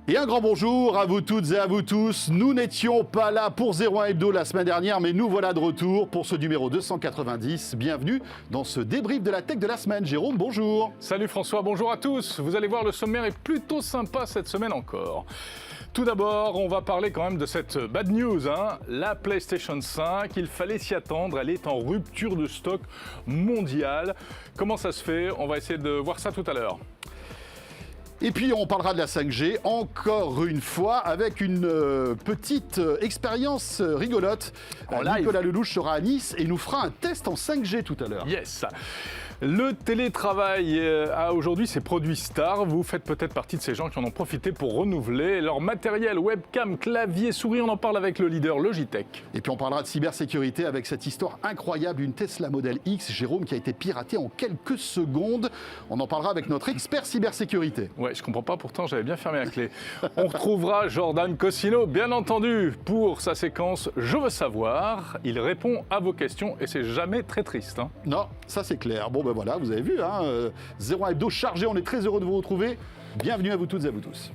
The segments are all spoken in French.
Et un grand bonjour à vous toutes et à vous tous. Nous n'étions pas là pour 01 Hebdo la semaine dernière, mais nous voilà de retour pour ce numéro 290. Bienvenue dans ce débrief de la tech de la semaine. Jérôme, bonjour. Salut François, bonjour à tous. Vous allez voir, le sommaire est plutôt sympa cette semaine encore. Tout d'abord, on va parler quand même de cette bad news, la PlayStation 5. Il fallait s'y attendre, elle est en rupture de stock mondiale. Comment ça se fait? On va essayer de voir ça tout à l'heure. Et puis on parlera de la 5G encore une fois avec une petite expérience rigolote. Nicolas Lelouch sera à Nice et nous fera un test en 5G tout à l'heure. Yes. Le télétravail a aujourd'hui ses produits stars. Vous faites peut-être partie de ces gens qui en ont profité pour renouveler leur matériel, webcam, clavier, souris. On en parle avec le leader Logitech. Et puis on parlera de cybersécurité avec cette histoire incroyable d'une Tesla Model X, Jérôme, qui a été piratée en quelques secondes. On en parlera avec notre expert cybersécurité. Ouais, je comprends pas, pourtant j'avais bien fermé la clé. On retrouvera Jordan Cosino, bien entendu, pour sa séquence Je veux savoir. Il répond à vos questions et c'est jamais très triste. Non, ça c'est clair. Bon ben voilà, vous avez vu, 01 Hebdo chargé, on est très heureux de vous retrouver. Bienvenue à vous toutes et à vous tous.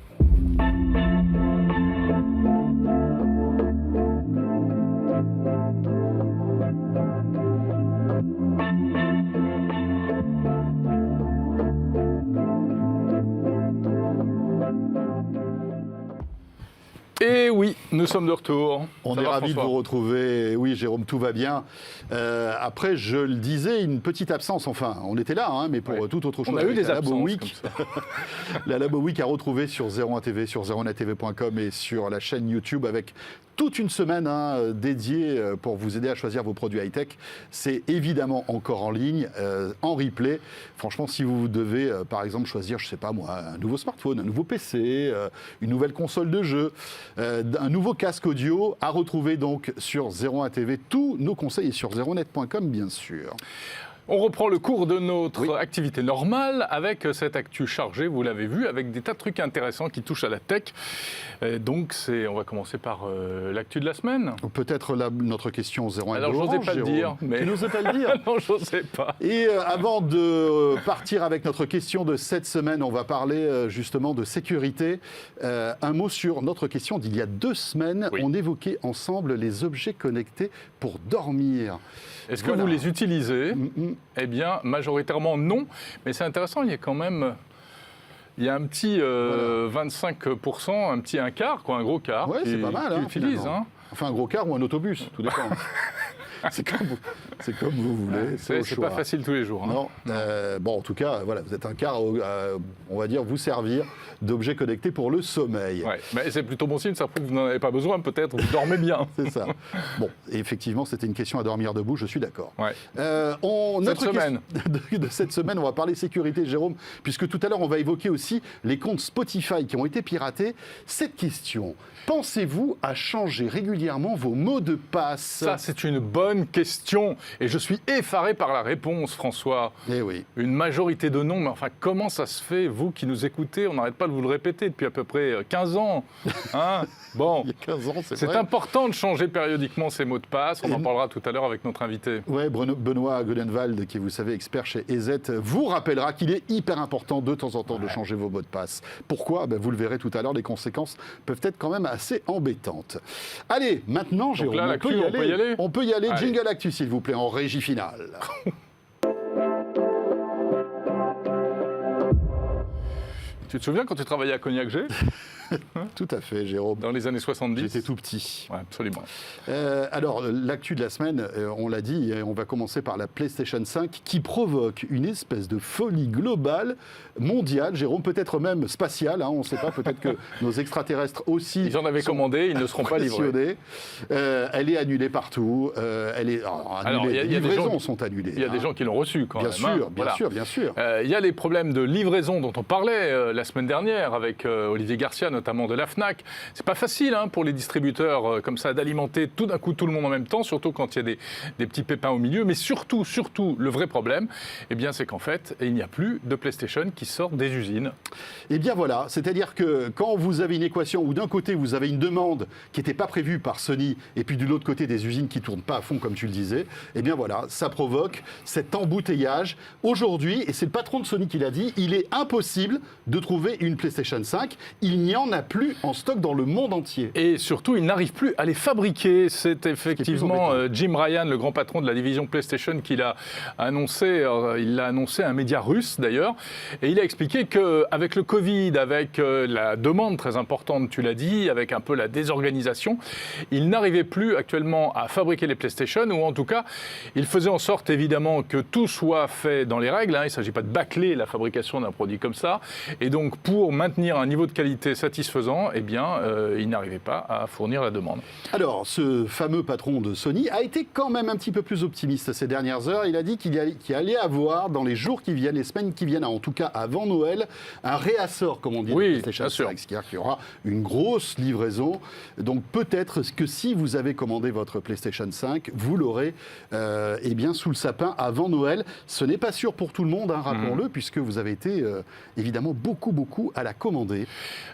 Et oui, nous sommes de retour. On est ravis de vous retrouver. Oui, Jérôme, tout va bien. Après, je le disais, une petite absence. Enfin, on était là, mais pour toute autre chose. On a eu des absences Labo Week. La Labo Week à retrouver sur 01 TV, sur 01nettv.com et sur la chaîne YouTube avec toute une semaine dédiée pour vous aider à choisir vos produits high-tech. C'est évidemment encore en ligne, en replay. Franchement, si vous devez, par exemple, choisir, je sais pas moi, un nouveau smartphone, un nouveau PC, une nouvelle console de jeu, un nouveau casque audio, à retrouver donc sur 01 TV. Tous nos conseils et sur 01net.com, bien sûr. On reprend le cours de notre activité normale avec cette actu chargée, vous l'avez vu, avec des tas de trucs intéressants qui touchent à la tech. Donc, on va commencer par l'actu de la semaine. Peut-être notre question 01 Hebdo. Alors, je n'osais pas le dire. Mais... Tu n'osais pas le dire? Non, je n'osais pas. Et avant de partir avec notre question de cette semaine, on va parler justement de sécurité. Un mot sur notre question d'il y a 2 semaines. Oui. On évoquait ensemble les objets connectés pour dormir. Est-ce que vous les utilisez? Eh bien, majoritairement non. Mais c'est intéressant, il y a quand même... Il y a un petit 25%, un quart, un gros quart, c'est pas mal, qui utilise. Enfin, un gros car ou un autobus, tout dépend. C'est comme vous voulez. C'est pas facile tous les jours. Non. Bon, en tout cas, voilà, vous êtes un quart, on va dire, vous servir d'objets connectés pour le sommeil. Ouais. Mais c'est plutôt bon signe, ça prouve que vous n'en avez pas besoin, peut-être, vous dormez bien. C'est ça. Bon, et effectivement, c'était une question à dormir debout, je suis d'accord. Ouais. Cette semaine, on va parler sécurité, Jérôme, puisque tout à l'heure, on va évoquer aussi les comptes Spotify qui ont été piratés. Cette question, pensez-vous à changer régulièrement vos mots de passe? Ça, c'est une bonne question. Et je suis effaré par la réponse, François. Eh oui. Une majorité de non, mais enfin, comment ça se fait, vous qui nous écoutez? On n'arrête pas de vous le répéter depuis à peu près 15 ans. Bon, il y a 15 ans, c'est vrai. Important de changer périodiquement ces mots de passe. On en parlera tout à l'heure avec notre invité. Oui, Benoît Godenwald, qui, vous savez, expert chez EZ, vous rappellera qu'il est hyper important de temps en temps de changer vos mots de passe. Pourquoi? Vous le verrez tout à l'heure, les conséquences peuvent être quand même assez embêtantes. Allez, maintenant, Jérôme, on peut y aller. On peut y aller. Allez. Jingle Actu, s'il vous plaît, en régie finale. Tu te souviens quand tu travaillais à Cognac G? Tout à fait, Jérôme. Dans les années 70. J'étais tout petit. Ouais, absolument. Alors, l'actu de la semaine, on l'a dit, on va commencer par la PlayStation 5 qui provoque une espèce de folie globale, mondiale, Jérôme, peut-être même spatiale, on ne sait pas, peut-être que nos extraterrestres aussi. Ils en avaient commandé, ils ne seront pas livrés. Elle est annulée partout. Les livraisons sont annulées. Il y a des gens qui l'ont reçue quand bien même. Sûr, bien sûr. Il y a les problèmes de livraison dont on parlait la semaine dernière avec Olivier Garcia, notamment de la Fnac. C'est pas facile pour les distributeurs comme ça d'alimenter tout d'un coup tout le monde en même temps, surtout quand il y a des petits pépins au milieu. Mais surtout, le vrai problème, c'est qu'en fait, il n'y a plus de PlayStation qui sortent des usines. Eh bien voilà, c'est-à-dire que quand vous avez une équation où d'un côté vous avez une demande qui n'était pas prévue par Sony et puis de l'autre côté des usines qui ne tournent pas à fond comme tu le disais, eh bien voilà, ça provoque cet embouteillage. Aujourd'hui, et c'est le patron de Sony qui l'a dit, il est impossible de trouver une PlayStation 5. Il n'y en n'en a plus en stock dans le monde entier. Et surtout, il n'arrive plus à les fabriquer. C'est effectivement Jim Ryan, le grand patron de la division PlayStation, qui l'a annoncé. Il l'a annoncé à un média russe d'ailleurs. Et il a expliqué qu'avec le Covid, avec la demande très importante, tu l'as dit, avec un peu la désorganisation, il n'arrivait plus actuellement à fabriquer les PlayStation, ou en tout cas, il faisait en sorte évidemment que tout soit fait dans les règles. Il ne s'agit pas de bâcler la fabrication d'un produit comme ça. Et donc, pour maintenir un niveau de qualité satisfaisant, eh bien, il n'arrivait pas à fournir la demande. Alors, ce fameux patron de Sony a été quand même un petit peu plus optimiste ces dernières heures. Il a dit qu'il allait avoir, dans les jours qui viennent, les semaines qui viennent, en tout cas avant Noël, un réassort, comme on dit, de PlayStation 5, c'est-à-dire qu'il y aura une grosse livraison. Donc, peut-être que si vous avez commandé votre PlayStation 5, vous l'aurez eh bien, sous le sapin avant Noël. Ce n'est pas sûr pour tout le monde, hein, rappelons-le, puisque vous avez été évidemment beaucoup à la commander.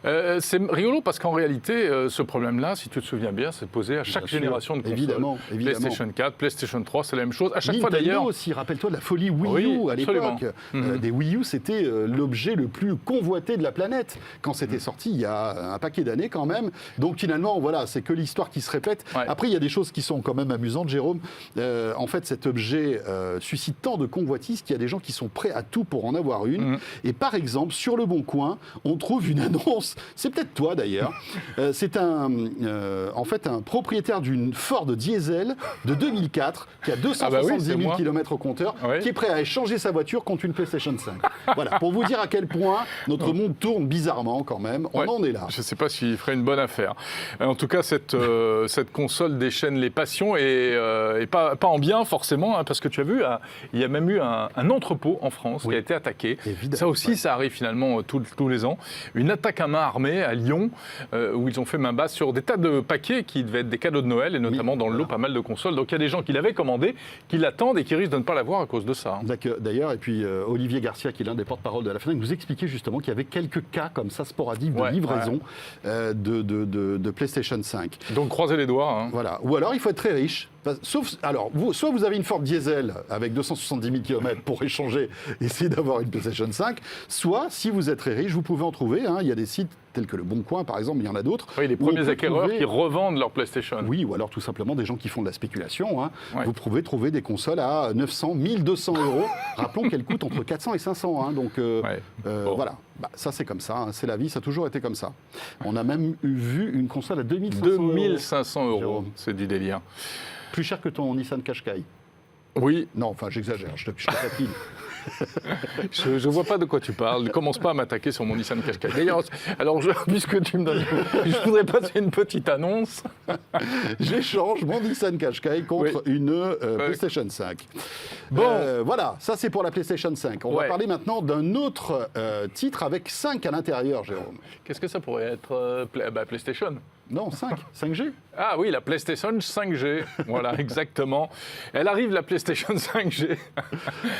C'est rigolo parce qu'en réalité, ce problème-là, si tu te souviens bien, c'est posé à chaque génération de consoles. Évidemment. PlayStation 4, PlayStation 3, c'est la même chose. À chaque Nintendo fois d'ailleurs. Aussi, rappelle-toi de la folie Wii U à l'époque. Des Wii U, c'était l'objet le plus convoité de la planète quand c'était sorti il y a un paquet d'années quand même. Donc finalement, voilà, c'est que l'histoire qui se répète. Ouais. Après, il y a des choses qui sont quand même amusantes, Jérôme. En fait, cet objet suscite tant de convoitise qu'il y a des gens qui sont prêts à tout pour en avoir une. Et par exemple, sur Le Bon Coin, on trouve une annonce, c'est peut-être toi d'ailleurs, c'est en fait un propriétaire d'une Ford diesel de 2004 qui a 270 000 km au compteur, qui est prêt à échanger sa voiture contre une PlayStation 5. Voilà, pour vous dire à quel point notre monde tourne bizarrement quand même, on en est là. Je ne sais pas s'il ferait une bonne affaire. En tout cas, cette console déchaîne les passions et pas en bien forcément, hein, parce que tu as vu, il y a même eu un entrepôt en France qui a été attaqué. Évidemment, ça aussi, ça arrive finalement tous les ans. Une attaque à main armée à Lyon, où ils ont fait main basse sur des tas de paquets qui devaient être des cadeaux de Noël, et notamment dans le lot pas mal de consoles. Donc il y a des gens qui l'avaient commandé, qui l'attendent et qui risquent de ne pas l'avoir à cause de ça. D'ailleurs, et puis Olivier Garcia, qui est l'un des porte-parole de la FNAC, nous expliquait justement qu'il y avait quelques cas comme ça sporadiques de livraison de PlayStation 5. Donc croisez les doigts. Hein. Voilà. Ou alors il faut être très riche. Soit vous avez une Ford diesel avec 270 000 km pour échanger, essayer d'avoir une PlayStation 5, soit, si vous êtes très riche, vous pouvez en trouver. Il y a des sites tels que Le Bon Coin, par exemple, mais il y en a d'autres. Oui, les premiers acquéreurs qui revendent leur PlayStation. Oui, ou alors tout simplement des gens qui font de la spéculation. Vous pouvez trouver des consoles à 900, 1200 euros. Rappelons qu'elles coûtent entre 400 et 500. Donc, voilà. Ça, c'est comme ça. C'est la vie, ça a toujours été comme ça. On a même vu une console à 2500 euros. C'est du délire. Plus cher que ton Nissan Qashqai. Oui. Non, enfin, j'exagère, je te tapine. Je ne vois pas de quoi tu parles. Ne commence pas à m'attaquer sur mon Nissan Qashqai. D'ailleurs, puisque tu me donnes... Je voudrais passer une petite annonce. J'échange mon Nissan Qashqai contre une PlayStation 5. Bon, voilà, ça c'est pour la PlayStation 5. On va parler maintenant d'un autre titre avec 5 à l'intérieur, Jérôme. Qu'est-ce que ça pourrait être PlayStation. Non, 5G. Ah oui, la PlayStation 5G. Voilà, exactement. Elle arrive, la PlayStation 5G.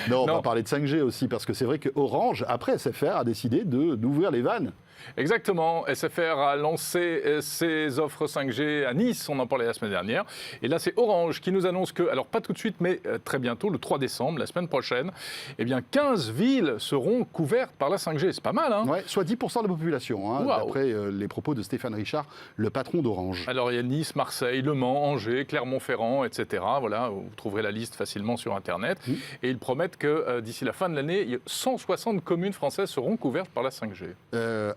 Non, on va parler de 5G aussi, parce que c'est vrai que Orange, après SFR, a décidé d'ouvrir les vannes. Exactement. SFR a lancé ses offres 5G à Nice, on en parlait la semaine dernière. Et là, c'est Orange qui nous annonce que, alors pas tout de suite, mais très bientôt, le 3 décembre, la semaine prochaine, eh bien 15 villes seront couvertes par la 5G. C'est pas mal, hein ? Ouais, soit 10% de la population, d'après les propos de Stéphane Richard, le patron d'Orange. Alors il y a Nice, Marseille, Le Mans, Angers, Clermont-Ferrand, etc. Voilà, vous trouverez la liste facilement sur Internet. Et ils promettent que d'ici la fin de l'année, 160 communes françaises seront couvertes par la 5G.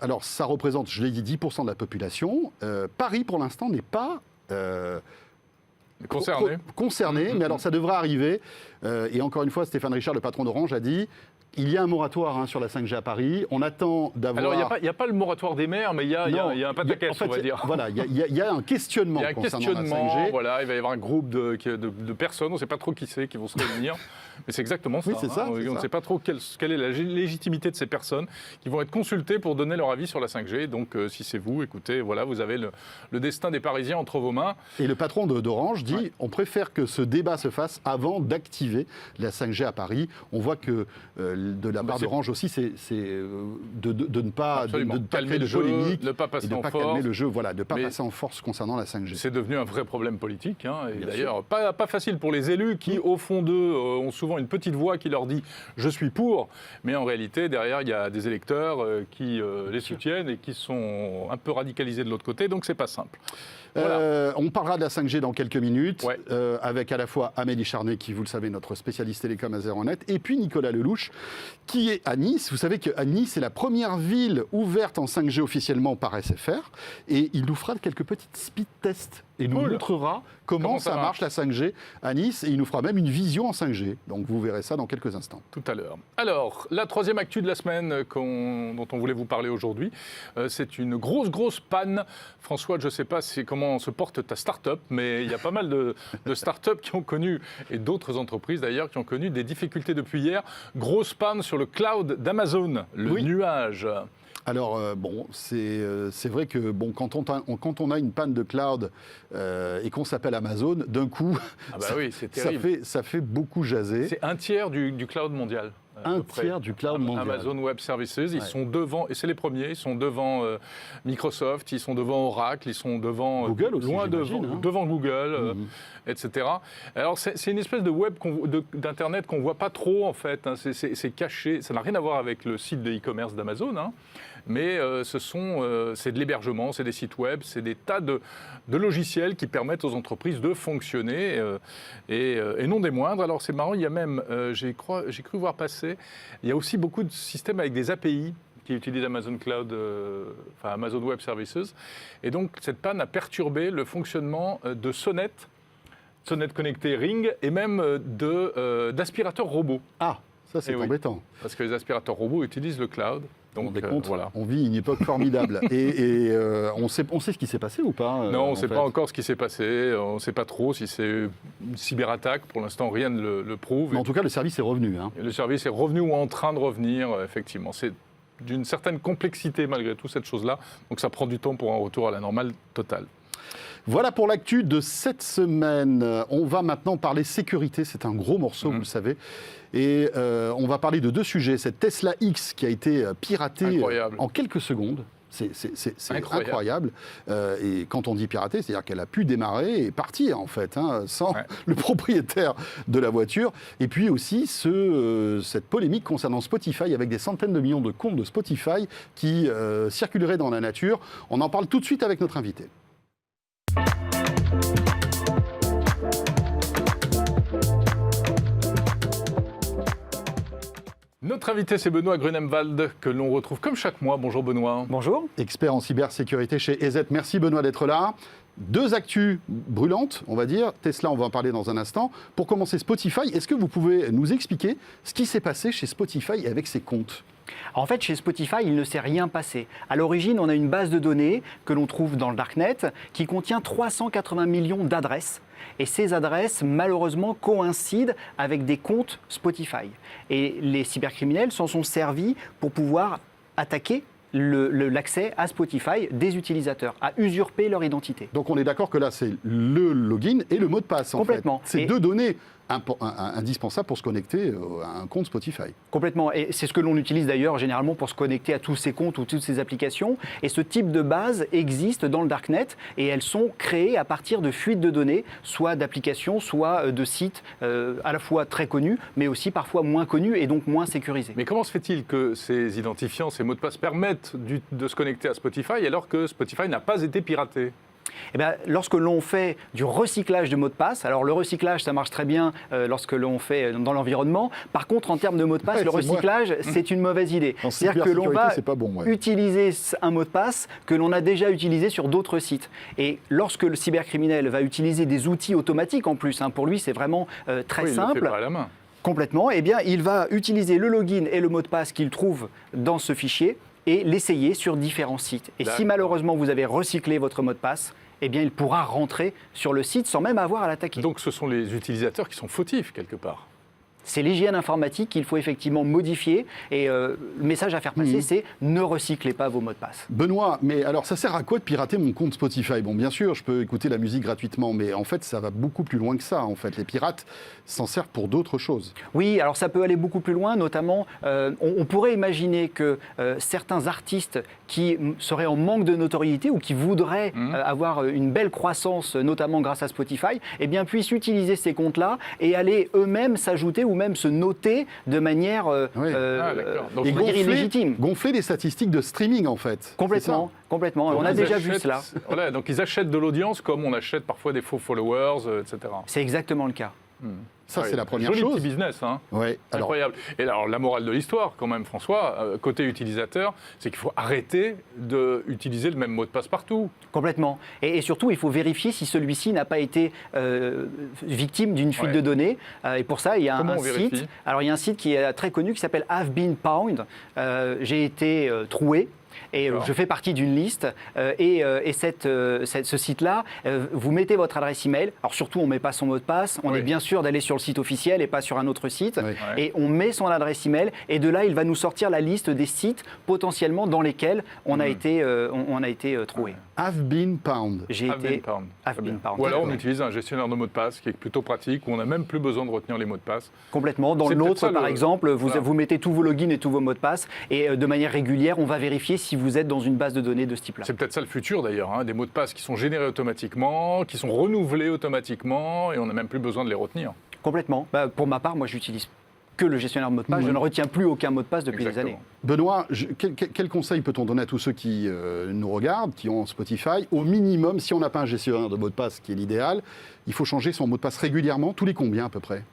Alors, ça représente, je l'ai dit, 10% de la population. Paris, pour l'instant, n'est pas concerné, mais alors ça devrait arriver. Et encore une fois, Stéphane Richard, le patron d'Orange, a dit... Il y a un moratoire sur la 5G à Paris. On attend d'avoir... Alors, il n'y a pas le moratoire des maires, mais il y a un pataquès, on va dire. Voilà, il y a un questionnement concernant la 5G. Voilà, il va y avoir un groupe de personnes, on ne sait pas trop qui c'est, qui vont se réunir. Mais c'est exactement ça. Oui, c'est ça. On ne sait pas trop quelle est la légitimité de ces personnes qui vont être consultées pour donner leur avis sur la 5G. Donc, si c'est vous, écoutez, voilà, vous avez le destin des Parisiens entre vos mains. Et le patron d'Orange dit on préfère que ce débat se fasse avant d'activer la 5G à Paris. On voit que de la part d'Orange aussi, c'est de ne pas créer de jeu, polémique, de ne pas passer et de ne en pas force. calmer le jeu, voilà, de ne pas passer en force concernant la 5G. C'est devenu un vrai problème politique, hein, et Bien d'ailleurs pas facile pour les élus qui, au fond d'eux, ont souvent une petite voix qui leur dit « je suis pour », mais en réalité, derrière, il y a des électeurs qui les soutiennent et qui sont un peu radicalisés de l'autre côté, donc c'est pas simple. Voilà. On parlera de la 5G dans quelques minutes, Ouais. avec à la fois Amélie Charnet, qui, vous le savez, notre spécialiste télécom à 0net, et puis Nicolas Lelouch, qui est à Nice. Vous savez qu'à Nice, c'est la première ville ouverte en 5G officiellement par SFR, et il nous fera quelques petites speed tests, et nous montrera comment ça marche la 5G à Nice, et il nous fera même une vision en 5G. Donc vous verrez ça dans quelques instants. Tout à l'heure. Alors, la troisième actu de la semaine dont on voulait vous parler aujourd'hui, c'est une grosse panne. François, je ne sais pas comment se porte ta start-up, mais il y a pas mal de start-up qui ont connu, et d'autres entreprises d'ailleurs, qui ont connu des difficultés depuis hier. Grosse panne sur le cloud d'Amazon, le nuage. Alors, c'est vrai que quand on a une panne de cloud et qu'on s'appelle Amazon, d'un coup, c'est terrible. ça fait beaucoup jaser. C'est un tiers du cloud mondial. Un tiers du cloud mondial. Amazon Web Services, ils sont devant, et c'est les premiers, ils sont devant Microsoft, ils sont devant Oracle, ils sont devant Google aussi, devant Google, etc. Alors c'est une espèce de web, d'internet qu'on voit pas trop en fait, hein. C'est caché, ça n'a rien à voir avec le site de e-commerce d'Amazon, hein. Mais c'est de l'hébergement, c'est des sites web, c'est des tas de logiciels qui permettent aux entreprises de fonctionner et non des moindres. Alors c'est marrant, il y a même, j'ai cru voir passer, il y a aussi beaucoup de systèmes avec des API qui utilisent Amazon Cloud, Amazon Web Services. Et donc cette panne a perturbé le fonctionnement de Sonnet connecté Ring et même d'aspirateurs robots. Ah, ça c'est embêtant. Parce que les aspirateurs robots utilisent le cloud. Donc, voilà. On vit une époque formidable. et on sait ce qui s'est passé ou pas Non, on ne sait pas encore ce qui s'est passé. On ne sait pas trop si c'est une cyberattaque. Pour l'instant, rien ne le prouve. Mais en tout cas, le service est revenu. Hein. Le service est revenu ou en train de revenir, effectivement. C'est d'une certaine complexité, malgré tout, cette chose-là. Donc ça prend du temps pour un retour à la normale totale. Voilà pour l'actu de cette semaine. On va maintenant parler sécurité. C'est un gros morceau, vous le savez. Et on va parler de deux sujets. Cette Tesla X qui a été piratée en quelques secondes. C'est incroyable. Et quand on dit pirater, c'est-à-dire qu'elle a pu démarrer et partir, en fait, hein, sans le propriétaire de la voiture. Et puis aussi cette polémique concernant Spotify, avec des centaines de millions de comptes de Spotify qui circuleraient dans la nature. On en parle tout de suite avec notre invité. Notre invité, c'est Benoît Grunemwald, que l'on retrouve comme chaque mois. Bonjour Benoît. Bonjour. Expert en cybersécurité chez EZ. Merci Benoît d'être là. Deux actus brûlantes, on va dire. Tesla, on va en parler dans un instant. Pour commencer, Spotify, est-ce que vous pouvez nous expliquer ce qui s'est passé chez Spotify et avec ses comptes ? En fait, chez Spotify, il ne s'est rien passé. À l'origine, on a une base de données que l'on trouve dans le Darknet qui contient 380 millions d'adresses. Et ces adresses, malheureusement, coïncident avec des comptes Spotify. Et les cybercriminels s'en sont servis pour pouvoir attaquer l'accès à Spotify des utilisateurs, à usurper leur identité. Donc on est d'accord que là, c'est le login et le mot de passe, Complètement. En fait. C'est deux données indispensables pour se connecter à un compte Spotify. Complètement. Et c'est ce que l'on utilise d'ailleurs généralement pour se connecter à tous ces comptes ou toutes ces applications. Et ce type de base existe dans le Darknet et elles sont créées à partir de fuites de données, soit d'applications, soit de sites à la fois très connus, mais aussi parfois moins connus et donc moins sécurisés. Mais comment se fait-il que ces identifiants, ces mots de passe permettent de se connecter à Spotify alors que Spotify n'a pas été piraté ? Eh bien, lorsque l'on fait du recyclage de mots de passe, alors le recyclage, ça marche très bien lorsque l'on fait dans l'environnement. Par contre, en termes de mots de passe, le recyclage, c'est une mauvaise idée. C'est-à-dire que l'on va utiliser un mot de passe que l'on a déjà utilisé sur d'autres sites. Et lorsque le cybercriminel va utiliser des outils automatiques en plus, pour lui, c'est vraiment très simple. Il le fait pas à la main. Complètement. Eh bien, il va utiliser le login et le mot de passe qu'il trouve dans ce fichier et l'essayer sur différents sites. Et si malheureusement vous avez recyclé votre mot de passe, eh bien il pourra rentrer sur le site sans même avoir à l'attaquer. Donc ce sont les utilisateurs qui sont fautifs quelque part. C'est l'hygiène informatique qu'il faut effectivement modifier. Et le message à faire passer, c'est ne recyclez pas vos mots de passe. Benoît, mais alors ça sert à quoi de pirater mon compte Spotify? Bon, bien sûr, je peux écouter la musique gratuitement, mais en fait, ça va beaucoup plus loin que ça. En fait, les pirates s'en servent pour d'autres choses. Oui, alors ça peut aller beaucoup plus loin, notamment, on pourrait imaginer que certains artistes qui seraient en manque de notoriété ou qui voudraient avoir une belle croissance, notamment grâce à Spotify, eh bien, puissent utiliser ces comptes-là et aller eux-mêmes s'ajouter ou même se noter de manière Et illégitime. gonfler les statistiques de streaming, en fait. Complètement, complètement. On a déjà vu cela. Voilà, donc ils achètent de l'audience comme on achète parfois des faux followers, etc. C'est exactement le cas. Ça, c'est la première joli chose. Petit business, hein. Ouais, alors, Incroyable. Et alors, la morale de l'histoire, quand même, François, côté utilisateur, c'est qu'il faut arrêter d'utiliser le même mot de passe partout. Complètement. Et surtout, il faut vérifier si celui-ci n'a pas été victime d'une fuite de données. Et pour ça, il y a un site. Alors, il y a un site qui est très connu qui s'appelle Have Been Pwned. J'ai été troué. Et je fais partie d'une liste. Ce site-là, vous mettez votre adresse email. Alors surtout, on ne met pas son mot de passe. On est bien sûr d'aller sur le site officiel et pas sur un autre site. Et on met son adresse email. Et de là, il va nous sortir la liste des sites potentiellement dans lesquels on a été troué. Have been pwned. Have been pwned. Ou alors on utilise un gestionnaire de mots de passe qui est plutôt pratique, où on n'a même plus besoin de retenir les mots de passe. Complètement. Dans l'autre, par exemple, vous mettez tous vos logins et tous vos mots de passe. Et de manière régulière, on va vérifier si vous êtes dans une base de données de ce type-là. C'est peut-être ça le futur d'ailleurs, hein, des mots de passe qui sont générés automatiquement, qui sont renouvelés automatiquement, et on n'a même plus besoin de les retenir. Complètement. Pour ma part, moi, j'utilise que le gestionnaire de mot de passe. Je ne retiens plus aucun mot de passe depuis des années. Benoît, quel conseil peut-on donner à tous ceux qui nous regardent, qui ont Spotify? Au minimum, si on n'a pas un gestionnaire de mot de passe qui est l'idéal, il faut changer son mot de passe régulièrement, tous les combien à peu près?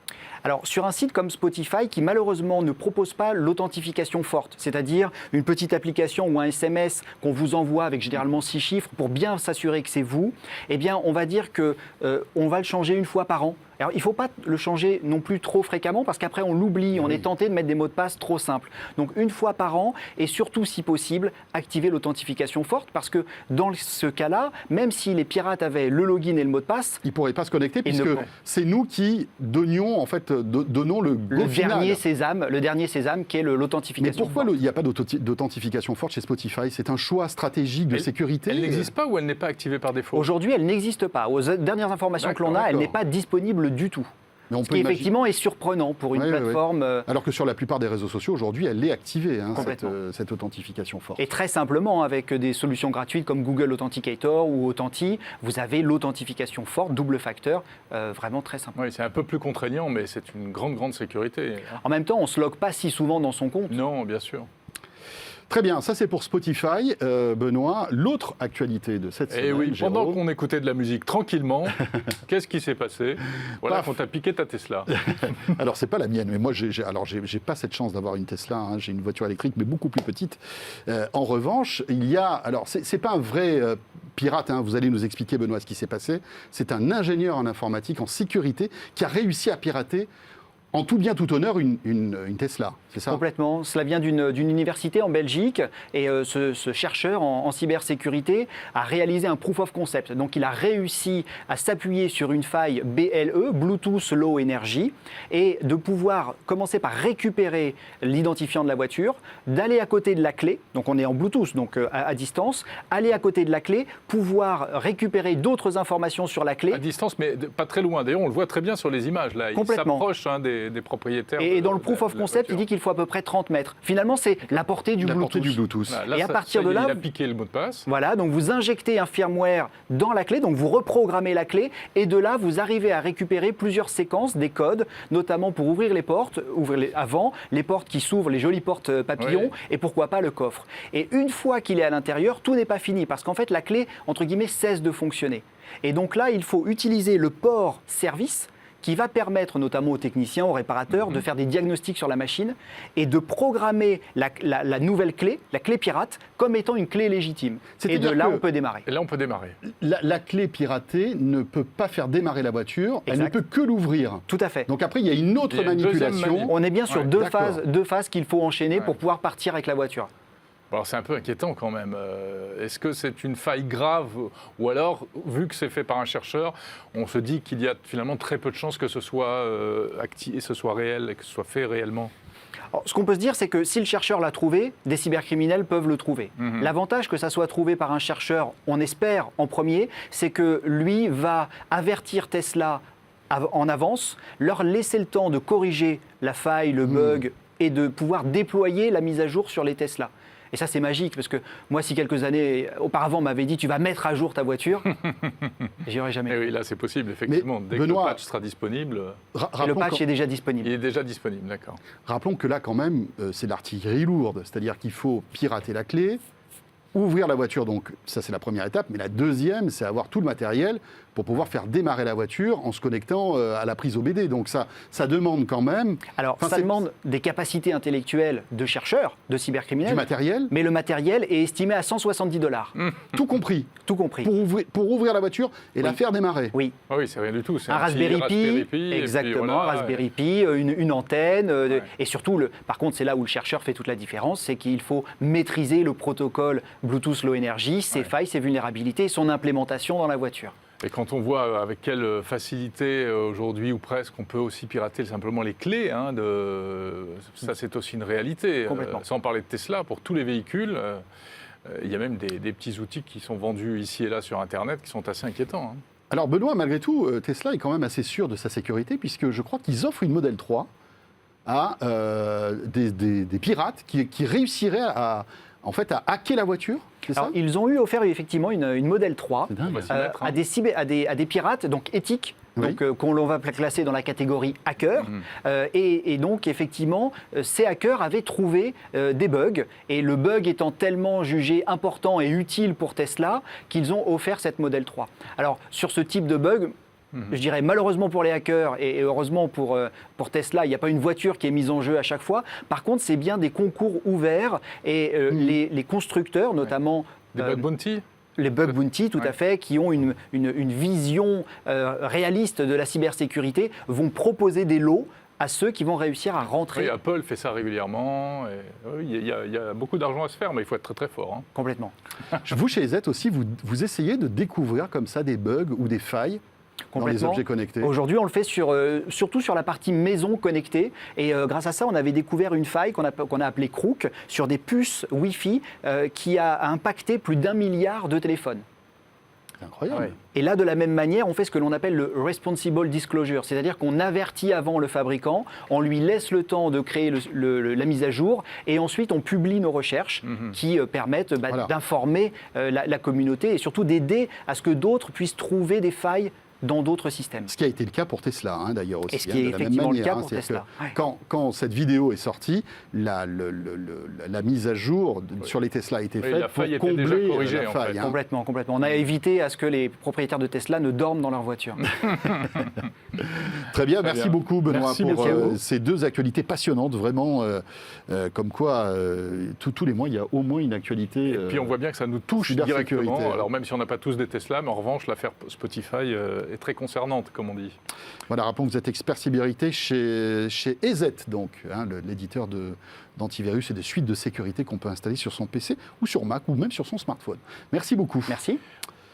Alors, sur un site comme Spotify, qui malheureusement ne propose pas l'authentification forte, c'est-à-dire une petite application ou un SMS qu'on vous envoie avec généralement 6 chiffres pour bien s'assurer que c'est vous, eh bien, on va dire qu'on va le changer une fois par an. Alors, il ne faut pas le changer non plus trop fréquemment parce qu'après, on l'oublie. On est tenté de mettre des mots de passe trop simples. Donc, une fois par an et surtout, si possible, activer l'authentification forte parce que dans ce cas-là, même si les pirates avaient le login et le mot de passe, ils ne pourraient pas se connecter puisque c'est nous qui donnons le go final. Le dernier sésame qui est l'authentification forte. Mais pourquoi il n'y a pas d'authentification forte chez Spotify? C'est un choix stratégique de sécurité. Elle n'existe pas ou elle n'est pas activée par défaut? Aujourd'hui, elle n'existe pas. Aux dernières informations que l'on a, elle n'est pas disponible du tout. Ce qui effectivement est surprenant pour une plateforme. Alors que sur la plupart des réseaux sociaux, aujourd'hui, elle est activée, cette authentification forte. Et très simplement, avec des solutions gratuites comme Google Authenticator ou Authenti, vous avez l'authentification forte, double facteur, vraiment très simple. Oui, c'est un peu plus contraignant, mais c'est une grande sécurité. En même temps, on ne se logue pas si souvent dans son compte. Non, bien sûr. Très bien, ça c'est pour Spotify. Benoît, l'autre actualité de cette semaine, Et oui, Jérôme. pendant qu'on écoutait de la musique tranquillement, qu'est-ce qui s'est passé? Voilà, quand t'as piqué ta Tesla. Alors c'est pas la mienne, mais moi j'ai pas cette chance d'avoir une Tesla. Hein. J'ai une voiture électrique, mais beaucoup plus petite. En revanche, il y a, alors c'est pas un vrai pirate. Hein. Vous allez nous expliquer, Benoît, ce qui s'est passé. C'est un ingénieur en informatique, en sécurité, qui a réussi à pirater en tout bien, tout honneur, une Tesla, c'est ça? Complètement. Cela vient d'une université en Belgique et ce chercheur en cybersécurité a réalisé un proof of concept. Donc il a réussi à s'appuyer sur une faille BLE, Bluetooth Low Energy, et de pouvoir commencer par récupérer l'identifiant de la voiture, d'aller à côté de la clé, donc on est en Bluetooth, donc à distance, aller à côté de la clé, pouvoir récupérer d'autres informations sur la clé. À distance, mais pas très loin. D'ailleurs, on le voit très bien sur les images. Là. Il s'approche des propriétaires. Et dans le proof of concept, il dit qu'il faut à peu près 30 mètres. Finalement, c'est la portée du Bluetooth. Voilà, et à partir de là, il a piqué le mot de passe. Voilà, donc vous injectez un firmware dans la clé, donc vous reprogrammez la clé, et de là, vous arrivez à récupérer plusieurs séquences, des codes, notamment pour ouvrir les portes, les portes qui s'ouvrent, les jolies portes papillons, et pourquoi pas le coffre. Et une fois qu'il est à l'intérieur, tout n'est pas fini, parce qu'en fait, la clé, entre guillemets, cesse de fonctionner. Et donc là, il faut utiliser le port service, qui va permettre notamment aux techniciens, aux réparateurs, de faire des diagnostics sur la machine et de programmer la nouvelle clé, la clé pirate, comme étant une clé légitime. Et de là, on peut démarrer. Et là, on peut démarrer. La clé piratée ne peut pas faire démarrer la voiture, elle ne peut que l'ouvrir. Tout à fait. Donc après, il y a une autre manipulation. On est bien sur deux phases qu'il faut enchaîner pour pouvoir partir avec la voiture. Alors c'est un peu inquiétant quand même. Est-ce que c'est une faille grave ou alors, vu que c'est fait par un chercheur, on se dit qu'il y a finalement très peu de chances que ce soit actif, ce soit réel et que ce soit fait réellement? Alors, ce qu'on peut se dire, c'est que si le chercheur l'a trouvé, des cybercriminels peuvent le trouver. L'avantage que ça soit trouvé par un chercheur, on espère en premier, c'est que lui va avertir Tesla en avance, leur laisser le temps de corriger la faille, le bug, et de pouvoir déployer la mise à jour sur les Tesla. Et ça, c'est magique, parce que moi, si quelques années auparavant, on m'avait dit « tu vas mettre à jour ta voiture », j'y aurais jamais. Et oui, là, c'est possible, effectivement. Dès Benoît, que le patch sera disponible... Et le patch est déjà disponible. Il est déjà disponible, d'accord. Rappelons que là, quand même, c'est de l'artillerie lourde. C'est-à-dire qu'il faut pirater la clé, ouvrir la voiture. Donc, ça, c'est la première étape. Mais la deuxième, c'est avoir tout le matériel pour pouvoir faire démarrer la voiture en se connectant à la prise OBD. Donc, ça demande quand même... Alors, ça demande des capacités intellectuelles de chercheurs, de cybercriminels. Du matériel. Mais le matériel est estimé à $170. Tout compris. Tout compris. Pour ouvrir la voiture et la faire démarrer. Oui. Ah oui, c'est rien du tout. C'est Un Raspberry Pi, et exactement, puis voilà, Raspberry Pi, une antenne. Ouais. Et surtout, par contre, c'est là où le chercheur fait toute la différence, c'est qu'il faut maîtriser le protocole Bluetooth Low Energy, ses failles, ses vulnérabilités et son implémentation dans la voiture. Et quand on voit avec quelle facilité aujourd'hui ou presque on peut aussi pirater simplement les clés, ça c'est aussi une réalité. Sans parler de Tesla, pour tous les véhicules, il y a même des petits outils qui sont vendus ici et là sur Internet qui sont assez inquiétants. Alors Benoît, malgré tout, Tesla est quand même assez sûr de sa sécurité puisque je crois qu'ils offrent une Model 3 à des pirates qui réussiraient à hacker la voiture. Alors, ils ont eu offert effectivement une Model 3 à des pirates donc éthiques, oui. donc qu'on va classer dans la catégorie hacker. Et donc effectivement, ces hackers avaient trouvé des bugs. Et le bug étant tellement jugé important et utile pour Tesla qu'ils ont offert cette Model 3. Alors sur ce type de bug, je dirais malheureusement pour les hackers et heureusement pour Tesla, il n'y a pas une voiture qui est mise en jeu à chaque fois. Par contre, c'est bien des concours ouverts et les constructeurs, notamment... Des bug bounty. Les bug bounty, tout à fait, qui ont une vision réaliste de la cybersécurité, vont proposer des lots à ceux qui vont réussir à rentrer. Oui, Apple fait ça régulièrement. Il y a beaucoup d'argent à se faire, mais il faut être très très fort. Complètement. Vous, chez EZ aussi, vous essayez de découvrir comme ça des bugs ou des failles dans les objets connectés. Aujourd'hui, on le fait surtout sur la partie maison connectée. Et grâce à ça, on avait découvert une faille qu'on a appelée Crook sur des puces Wi-Fi qui a impacté plus d'1 milliard de téléphones. C'est incroyable. Ouais. Et là, de la même manière, on fait ce que l'on appelle le responsible disclosure, c'est-à-dire qu'on avertit avant le fabricant, on lui laisse le temps de créer la mise à jour, et ensuite on publie nos recherches qui permettent d'informer la communauté et surtout d'aider à ce que d'autres puissent trouver des failles dans d'autres systèmes. Ce qui a été le cas pour Tesla, d'ailleurs aussi. Et ce qui est effectivement le cas pour Tesla. Quand cette vidéo est sortie, la mise à jour sur les Tesla a été faite pour combler la faille. Complètement. On a évité à ce que les propriétaires de Tesla ne dorment dans leur voiture. Très bien, merci beaucoup Benoît pour ces deux actualités passionnantes, vraiment, comme quoi tous les mois il y a au moins une actualité. Et puis on voit bien que ça nous touche directement, alors même si on n'a pas tous des Tesla, mais en revanche l'affaire Spotify est très concernante, comme on dit. Voilà, rappelons que vous êtes expert cybersécurité chez EZ, donc, l'éditeur d'antivirus et de suites de sécurité qu'on peut installer sur son PC ou sur Mac ou même sur son smartphone. Merci beaucoup. Merci.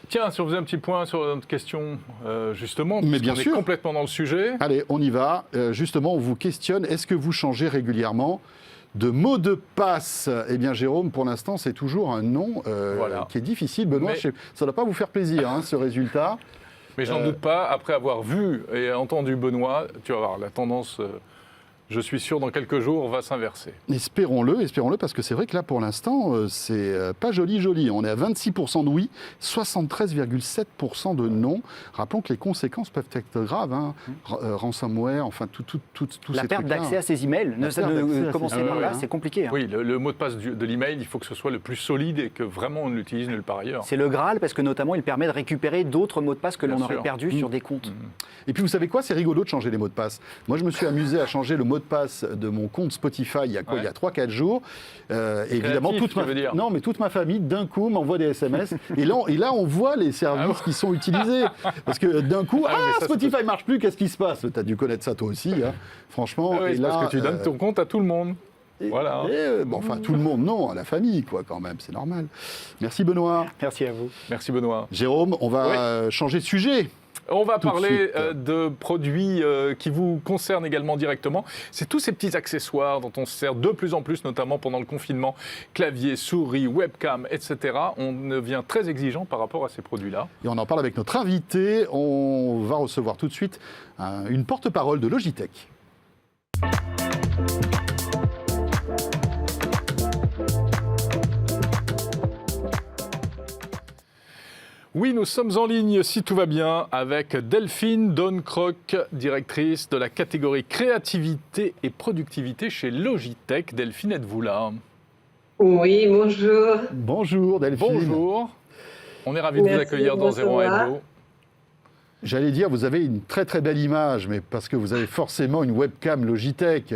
Tiens, si on faisait un petit point sur notre question, justement, mais bien sûr, est complètement dans le sujet. Allez, on y va. Justement, on vous questionne, est-ce que vous changez régulièrement de mot de passe? Eh bien, Jérôme, pour l'instant, c'est toujours un nom qui est difficile. Benoît, ça ne doit pas vous faire plaisir, ce résultat. Mais je n'en doute pas, après avoir vu et entendu Benoît, tu vas voir, la tendance, je suis sûr, dans quelques jours, va s'inverser. Espérons-le, parce que c'est vrai que là, pour l'instant, c'est pas joli. On est à 26% de oui, 73,7% de non. Rappelons que les conséquences peuvent être graves, ransomware, enfin, tout la ces perte d'accès à ces emails, commencer par là, c'est compliqué. Oui, le mot de passe de l'email, il faut que ce soit le plus solide et que vraiment on ne l'utilise nulle part ailleurs. C'est le Graal, parce que notamment, il permet de récupérer d'autres mots de passe que l'on aurait perdus sur des comptes. Et puis, vous savez quoi? C'est rigolo de changer les mots de passe. Moi, je me suis amusé à changer le mot de passe de mon compte Spotify il y a 3-4 jours. Évidemment, toute ma famille, d'un coup, m'envoie des SMS. et là, on voit les services qui sont utilisés. Parce que d'un coup, Spotify ne marche plus, qu'est-ce qui se passe? Tu as dû connaître ça toi aussi, franchement. parce que tu donnes ton compte à tout le monde. Voilà. Bon, enfin, tout le monde, non, à la famille, quoi, quand même, c'est normal. Merci Benoît. Merci à vous. Merci Benoît. Jérôme, on va changer de sujet. On va Tout de parler suite. de produits qui vous concernent également directement. C'est tous ces petits accessoires dont on se sert de plus en plus, notamment pendant le confinement. Clavier, souris, webcam, etc. On devient très exigeant par rapport à ces produits-là. Et on en parle avec notre invité. On va recevoir tout de suite une porte-parole de Logitech. Oui, nous sommes en ligne, si tout va bien, avec Delphine Donne-Croc, directrice de la catégorie créativité et productivité chez Logitech. Delphine, êtes-vous là? Oui, bonjour. Bonjour Delphine. Bonjour. On est ravis de vous Merci accueillir de dans me 01 recevoir. Hebdo. J'allais dire, vous avez une très très belle image, mais parce que vous avez forcément une webcam Logitech,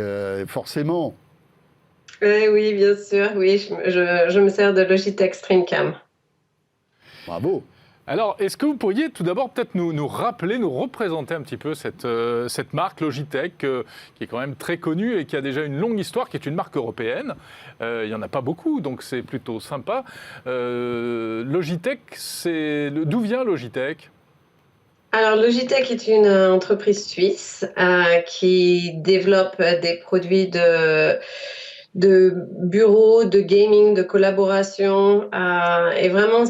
forcément. Oui, bien sûr. Oui, je me sers de Logitech StreamCam. Bravo. Alors, est-ce que vous pourriez tout d'abord peut-être nous rappeler, nous représenter un petit peu cette marque Logitech qui est quand même très connue et qui a déjà une longue histoire, qui est une marque européenne. Il n'y en a pas beaucoup, donc c'est plutôt sympa. Logitech, d'où vient Logitech ? Alors, Logitech est une entreprise suisse qui développe des produits de bureau, de gaming, de collaboration. Et vraiment,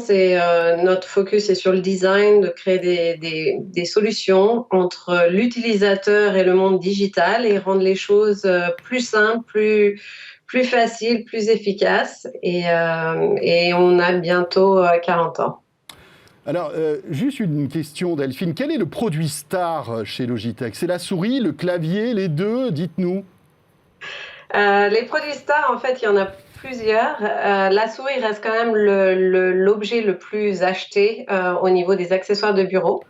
notre focus est sur le design, de créer des solutions entre l'utilisateur et le monde digital et rendre les choses plus simples, plus faciles, plus efficaces. Et on a bientôt 40 ans. Alors, juste une question Delphine. Quel est le produit star chez Logitech? C'est la souris, le clavier, les deux? Dites-nous. Les produits stars, en fait, il y en a plusieurs. La souris reste quand même l'objet le plus acheté au niveau des accessoires de bureau,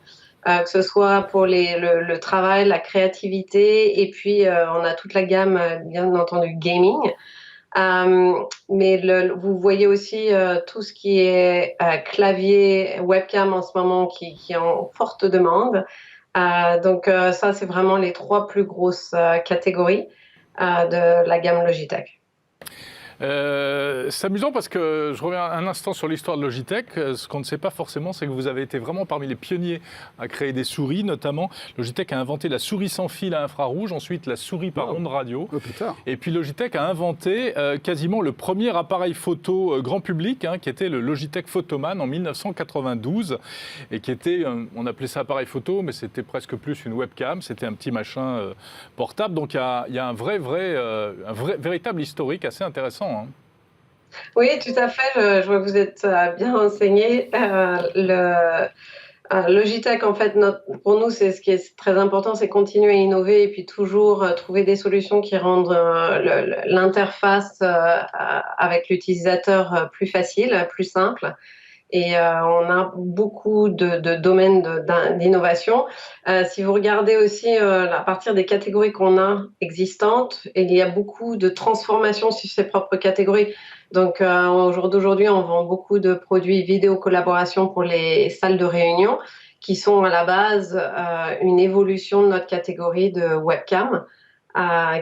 que ce soit pour le travail, la créativité, et puis on a toute la gamme, bien entendu, gaming. Mais vous voyez aussi tout ce qui est clavier, webcam en ce moment qui est en forte demande. Donc ça, c'est vraiment les trois plus grosses catégories de la gamme Logitech. C'est amusant parce que je reviens un instant sur l'histoire de Logitech. Ce qu'on ne sait pas forcément, c'est que vous avez été vraiment parmi les pionniers à créer des souris, notamment. Logitech a inventé la souris sans fil à infrarouge, ensuite la souris par onde radio. Oh putain. Et puis Logitech a inventé quasiment le premier appareil photo grand public, qui était le Logitech Photoman en 1992, et qui était, on appelait ça appareil photo, mais c'était presque plus une webcam, c'était un petit machin portable. Donc il y a un véritable historique assez intéressant. Oui, tout à fait. Je vois que vous êtes bien renseigné. Logitech, en fait, pour nous, c'est ce qui est très important, c'est continuer à innover et puis toujours trouver des solutions qui rendent l'interface avec l'utilisateur plus facile, plus simple. Et on a beaucoup de domaines d'innovation. Si vous regardez aussi à partir des catégories qu'on a existantes, il y a beaucoup de transformations sur ces propres catégories. Donc au jour d'aujourd'hui, on vend beaucoup de produits vidéo collaboration pour les salles de réunion qui sont à la base une évolution de notre catégorie de webcam.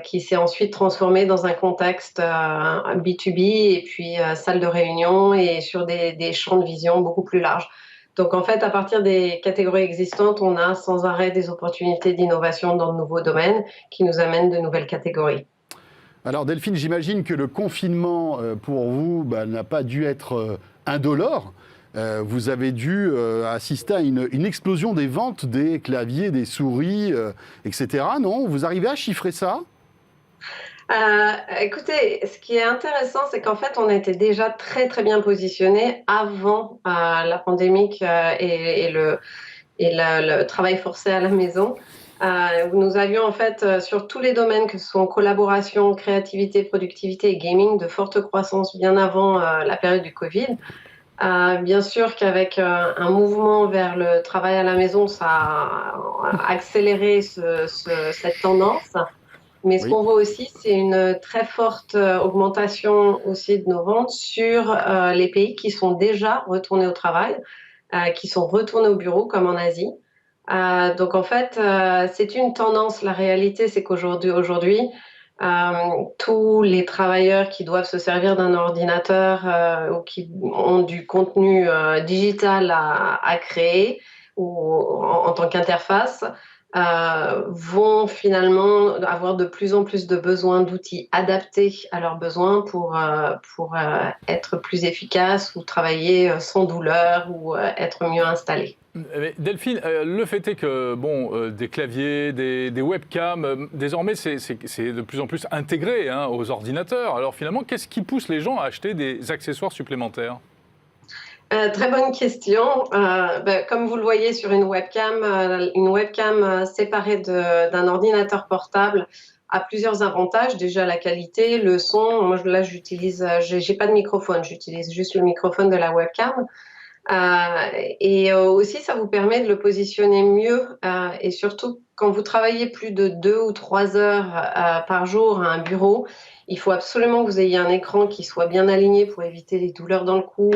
Qui s'est ensuite transformé dans un contexte B2B et puis salle de réunion et sur des champs de vision beaucoup plus larges. Donc en fait, à partir des catégories existantes, on a sans arrêt des opportunités d'innovation dans de nouveaux domaines qui nous amènent de nouvelles catégories. Alors Delphine, j'imagine que le confinement pour vous n'a pas dû être indolore. Vous avez dû assister à une explosion des ventes des claviers, des souris, etc. Non? Vous arrivez à chiffrer ça? Écoutez, ce qui est intéressant, c'est qu'en fait, on était déjà très très bien positionnés avant la pandémie et le travail forcé à la maison. Nous avions en fait sur tous les domaines que sont collaboration, créativité, productivité et gaming de forte croissance bien avant la période du Covid. Bien sûr qu'avec un mouvement vers le travail à la maison, ça a accéléré cette tendance. Mais ce qu'on voit aussi, c'est une très forte augmentation aussi de nos ventes sur les pays qui sont déjà retournés au travail, qui sont retournés au bureau, comme en Asie. Donc en fait, c'est une tendance. La réalité, c'est qu'aujourd'hui, tous les travailleurs qui doivent se servir d'un ordinateur ou qui ont du contenu digital à créer ou en tant qu'interface vont finalement avoir de plus en plus de besoins d'outils adaptés à leurs besoins pour être plus efficaces ou travailler sans douleur ou être mieux installés. Mais Delphine, le fait est que des claviers, des webcams, désormais c'est de plus en plus intégré aux ordinateurs. Alors finalement, qu'est-ce qui pousse les gens à acheter des accessoires supplémentaires ? Très bonne question. Comme vous le voyez sur une webcam séparée d'un ordinateur portable a plusieurs avantages. Déjà la qualité, le son. Moi là j'ai pas de microphone, j'utilise juste le microphone de la webcam. Et aussi ça vous permet de le positionner mieux et surtout quand vous travaillez plus de 2 ou 3 heures par jour à un bureau, il faut absolument que vous ayez un écran qui soit bien aligné pour éviter les douleurs dans le cou.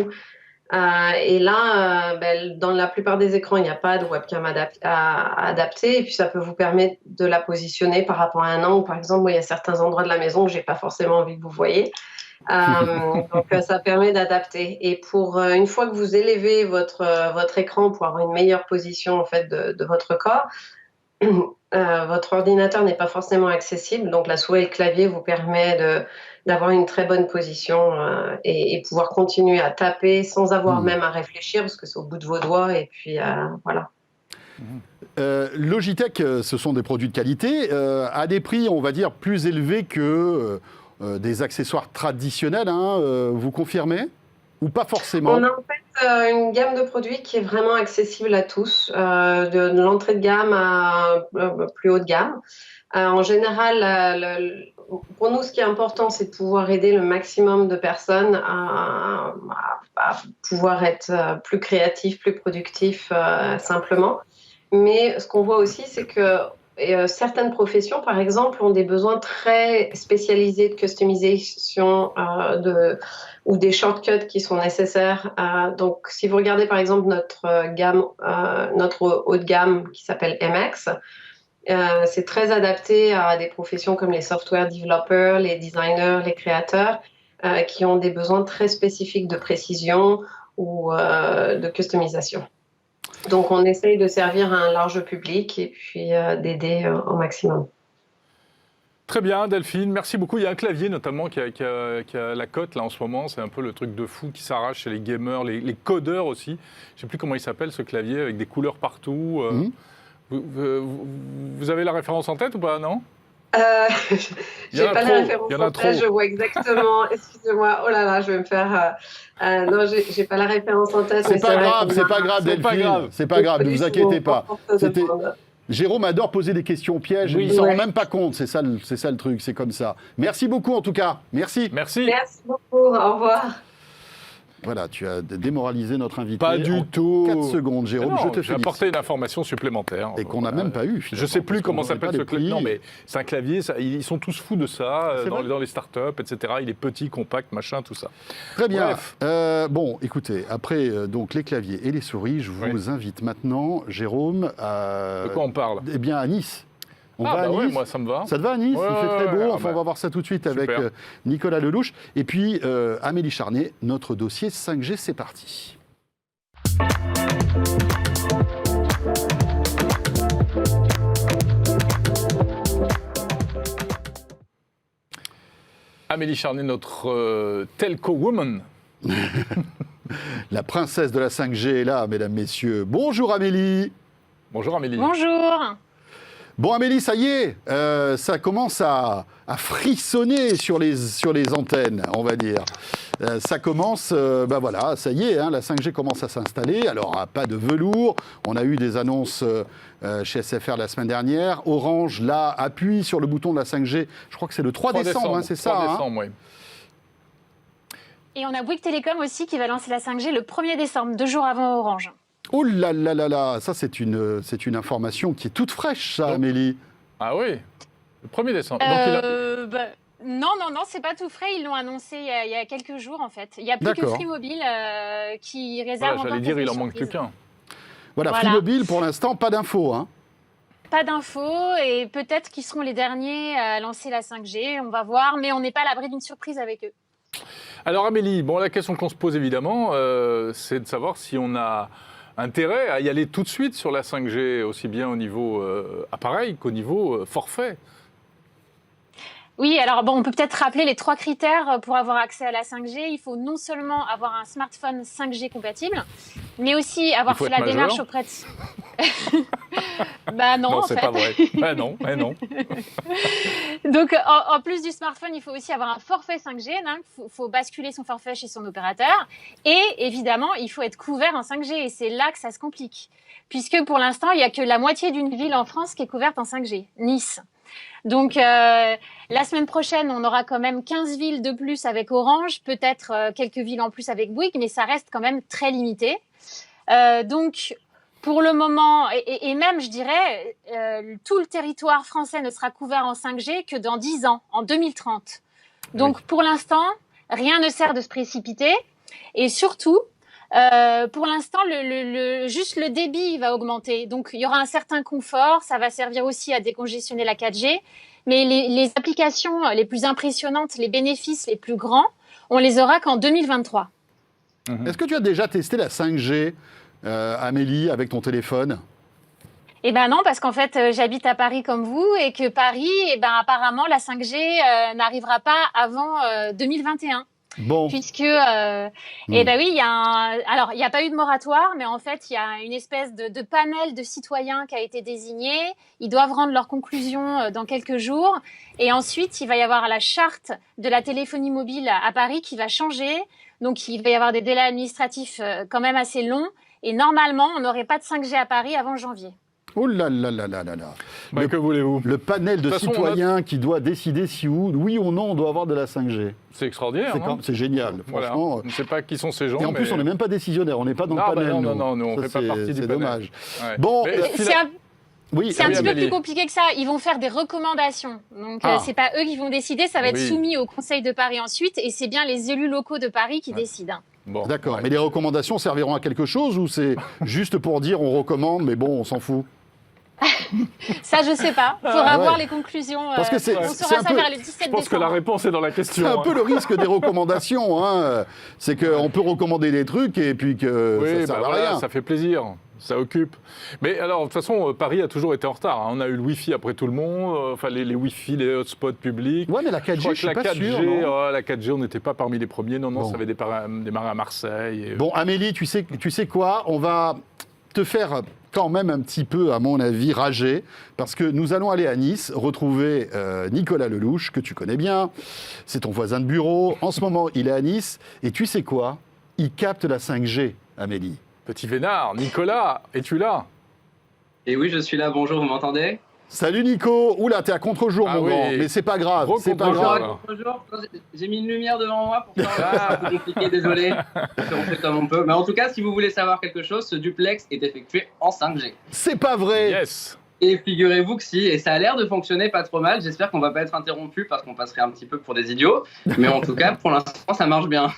Et là, dans la plupart des écrans, il n'y a pas de webcam adaptée et puis ça peut vous permettre de la positionner par rapport à un angle. Par exemple, moi, il y a certains endroits de la maison que j'ai pas forcément envie que vous voyez. Donc ça permet d'adapter. Et pour une fois que vous élevez votre écran pour avoir une meilleure position en fait de votre corps, votre ordinateur n'est pas forcément accessible. Donc la souris et le clavier vous permet d'avoir une très bonne position et pouvoir continuer à taper sans avoir même à réfléchir parce que c'est au bout de vos doigts et puis voilà. Logitech, ce sont des produits de qualité à des prix, on va dire, plus élevés que des accessoires traditionnels. Vous confirmez ? Ou pas forcément ? On a en fait une gamme de produits qui est vraiment accessible à tous, de l'entrée de gamme à plus haut de gamme. En général, pour nous, ce qui est important, c'est de pouvoir aider le maximum de personnes à pouvoir être plus créatifs, plus productifs simplement. Mais ce qu'on voit aussi, c'est que certaines professions, par exemple, ont des besoins très spécialisés de customisation ou des shortcuts qui sont nécessaires. Donc, si vous regardez, par exemple, notre haut de gamme qui s'appelle MX, c'est très adapté à des professions comme les software developers, les designers, les créateurs, qui ont des besoins très spécifiques de précision ou de customisation. Donc, on essaye de servir à un large public et puis d'aider au maximum. Très bien, Delphine, merci beaucoup. Il y a un clavier notamment qui a la cote là en ce moment. C'est un peu le truc de fou qui s'arrache chez les gamers, les codeurs aussi. Je ne sais plus comment il s'appelle ce clavier avec des couleurs partout. Vous avez la référence en tête ou pas, non ? J'ai pas la référence en tête, je vois exactement. Excusez-moi, oh là là, je vais me faire. Non, j'ai pas la référence en tête. C'est pas grave, Delphine. C'est pas grave, ne vous inquiétez pas. Jérôme adore poser des questions pièges, il ne s'en rend même pas compte, c'est ça le truc, c'est comme ça. Merci beaucoup en tout cas, merci. Merci. Merci beaucoup, au revoir. Voilà, tu as démoralisé notre invité. Pas du tout. 4 secondes, Jérôme, non, je te félicite. J'ai apporté une information supplémentaire. Et qu'on n'a même pas eu, finalement. Je ne sais plus comment s'appelle ce clavier. Non, mais c'est un clavier, ils sont tous fous de ça, dans les startups, etc. Il est petit, compact, machin, tout ça. Très bien. Bon, écoutez, après donc les claviers et les souris, je vous invite maintenant, Jérôme, à... De quoi on parle ? Eh bien, à Nice. On va à Nice. Ouais, moi ça me va. Ça te va à Nice ? Il fait très beau. On va voir ça tout de suite super. avec Nicolas Lelouch. Et puis Amélie Charnet, notre dossier 5G, c'est parti. Amélie Charnet, notre telco woman. La princesse de la 5G est là, mesdames, messieurs. Bonjour Amélie. Bonjour Amélie. Bonjour. Bon Amélie, ça y est, ça commence à frissonner sur les antennes, on va dire. Ça commence, voilà, ça y est, la 5G commence à s'installer. Alors, pas de velours. On a eu des annonces chez SFR la semaine dernière. Orange, là, appuie sur le bouton de la 5G. Je crois que c'est le 3 décembre, c'est ça. 3 décembre, oui. Et on a Bouygues Télécom aussi qui va lancer la 5G le 1er décembre, 2 jours avant Orange. Oh là là là là, ça c'est une information qui est toute fraîche, ça, Amélie. Ah oui, le 1er décembre. Non, c'est pas tout frais. Ils l'ont annoncé il y a quelques jours, en fait. Il n'y a plus que Free Mobile qui réserve encore. J'allais dire, il en manque plus qu'un. Voilà, Free Mobile, pour l'instant, pas d'infos. pas d'infos et peut-être qu'ils seront les derniers à lancer la 5G. On va voir, mais on n'est pas à l'abri d'une surprise avec eux. Alors Amélie, bon, la question qu'on se pose évidemment, c'est de savoir si on a intérêt à y aller tout de suite sur la 5G, aussi bien au niveau appareil qu'au niveau forfait. Oui, alors bon, on peut peut-être rappeler les 3 critères pour avoir accès à la 5G. Il faut non seulement avoir un smartphone 5G compatible, mais aussi avoir fait la démarche auprès de... Bah non, en c'est fait. pas vrai. Non. Donc, en plus du smartphone, il faut aussi avoir un forfait 5G. Il faut basculer son forfait chez son opérateur. Et évidemment, il faut être couvert en 5G. Et c'est là que ça se complique. Puisque pour l'instant, il n'y a que la moitié d'une ville en France qui est couverte en 5G, Nice. Donc, la semaine prochaine, on aura quand même 15 villes de plus avec Orange, peut-être quelques villes en plus avec Bouygues, mais ça reste quand même très limité. Donc, pour le moment, et même, je dirais, tout le territoire français ne sera couvert en 5G que dans 10 ans, en 2030. Donc, pour l'instant, rien ne sert de se précipiter. Et surtout, pour l'instant, juste le débit va augmenter. Donc, il y aura un certain confort. Ça va servir aussi à décongestionner la 4G. Mais les applications les plus impressionnantes, les bénéfices les plus grands, on les aura qu'en 2023. Est-ce que tu as déjà testé la 5G, Amélie, avec ton téléphone ? Eh ben non, parce qu'en fait, j'habite à Paris comme vous et que Paris, apparemment, la 5G n'arrivera pas avant 2021. Bon. Puisque, oui, il y a pas eu de moratoire, mais en fait, il y a une espèce de panel de citoyens qui a été désigné. Ils doivent rendre leurs conclusions dans quelques jours. Et ensuite, il va y avoir la charte de la téléphonie mobile à Paris qui va changer. Donc, il va y avoir des délais administratifs quand même assez longs. Et normalement, on n'aurait pas de 5G à Paris avant janvier. Oh là là là là là là. Que voulez-vous ? Le panel de citoyens qui doit décider si oui ou non on doit avoir de la 5G. C'est extraordinaire. C'est génial, voilà. franchement. On ne sait pas qui sont ces gens. Et en plus, on n'est même pas décisionnaire, on n'est pas dans le panel. Non, nous, on ne fait pas partie du panel. C'est dommage. Ouais. Bon, c'est un petit peu Amélie. plus compliqué que ça. Ils vont faire des recommandations. Donc, c'est pas eux qui vont décider. Ça va être soumis au Conseil de Paris ensuite. Et c'est bien les élus locaux de Paris qui décident. Bon, d'accord. Mais les recommandations serviront à quelque chose ou c'est juste pour dire on recommande, mais bon, on s'en fout? Ça, je sais pas. Il faudra voir les conclusions. Parce que on saura ça vers le 17 décembre. Je pense que la réponse est dans la question. C'est un peu le risque des recommandations. C'est qu'on peut recommander des trucs et puis que ça ne sert à rien. Ça fait plaisir. Ça occupe. Mais alors, de toute façon, Paris a toujours été en retard. On a eu le Wi-Fi après tout le monde, les Wi-Fi, les hotspots publics. Ouais, mais la 4G, je suis pas sûr. La 4G, on n'était pas parmi les premiers. Non, ça avait démarré à Marseille. Bon, Amélie, tu sais quoi? On va te faire quand même un petit peu, à mon avis, rager, parce que nous allons aller à Nice, retrouver Nicolas Lelouch, que tu connais bien. C'est ton voisin de bureau. En ce moment, il est à Nice. Et tu sais quoi? Il capte la 5G, Amélie. Petit vénard, Nicolas, es-tu là? Et oui, je suis là, bonjour, vous m'entendez? Salut Nico. Oula, t'es à contre-jour, mon grand, mais c'est pas grave. Gros c'est pas grave. Bonjour, j'ai mis une lumière devant moi pour faire un peu compliqué, désolé. On fait comme on peut. Mais en tout cas, si vous voulez savoir quelque chose, ce duplex est effectué en 5G. C'est pas vrai. Yes. Et figurez-vous que si, et ça a l'air de fonctionner pas trop mal. J'espère qu'on va pas être interrompu parce qu'on passerait un petit peu pour des idiots. Mais en tout cas, pour l'instant, ça marche bien.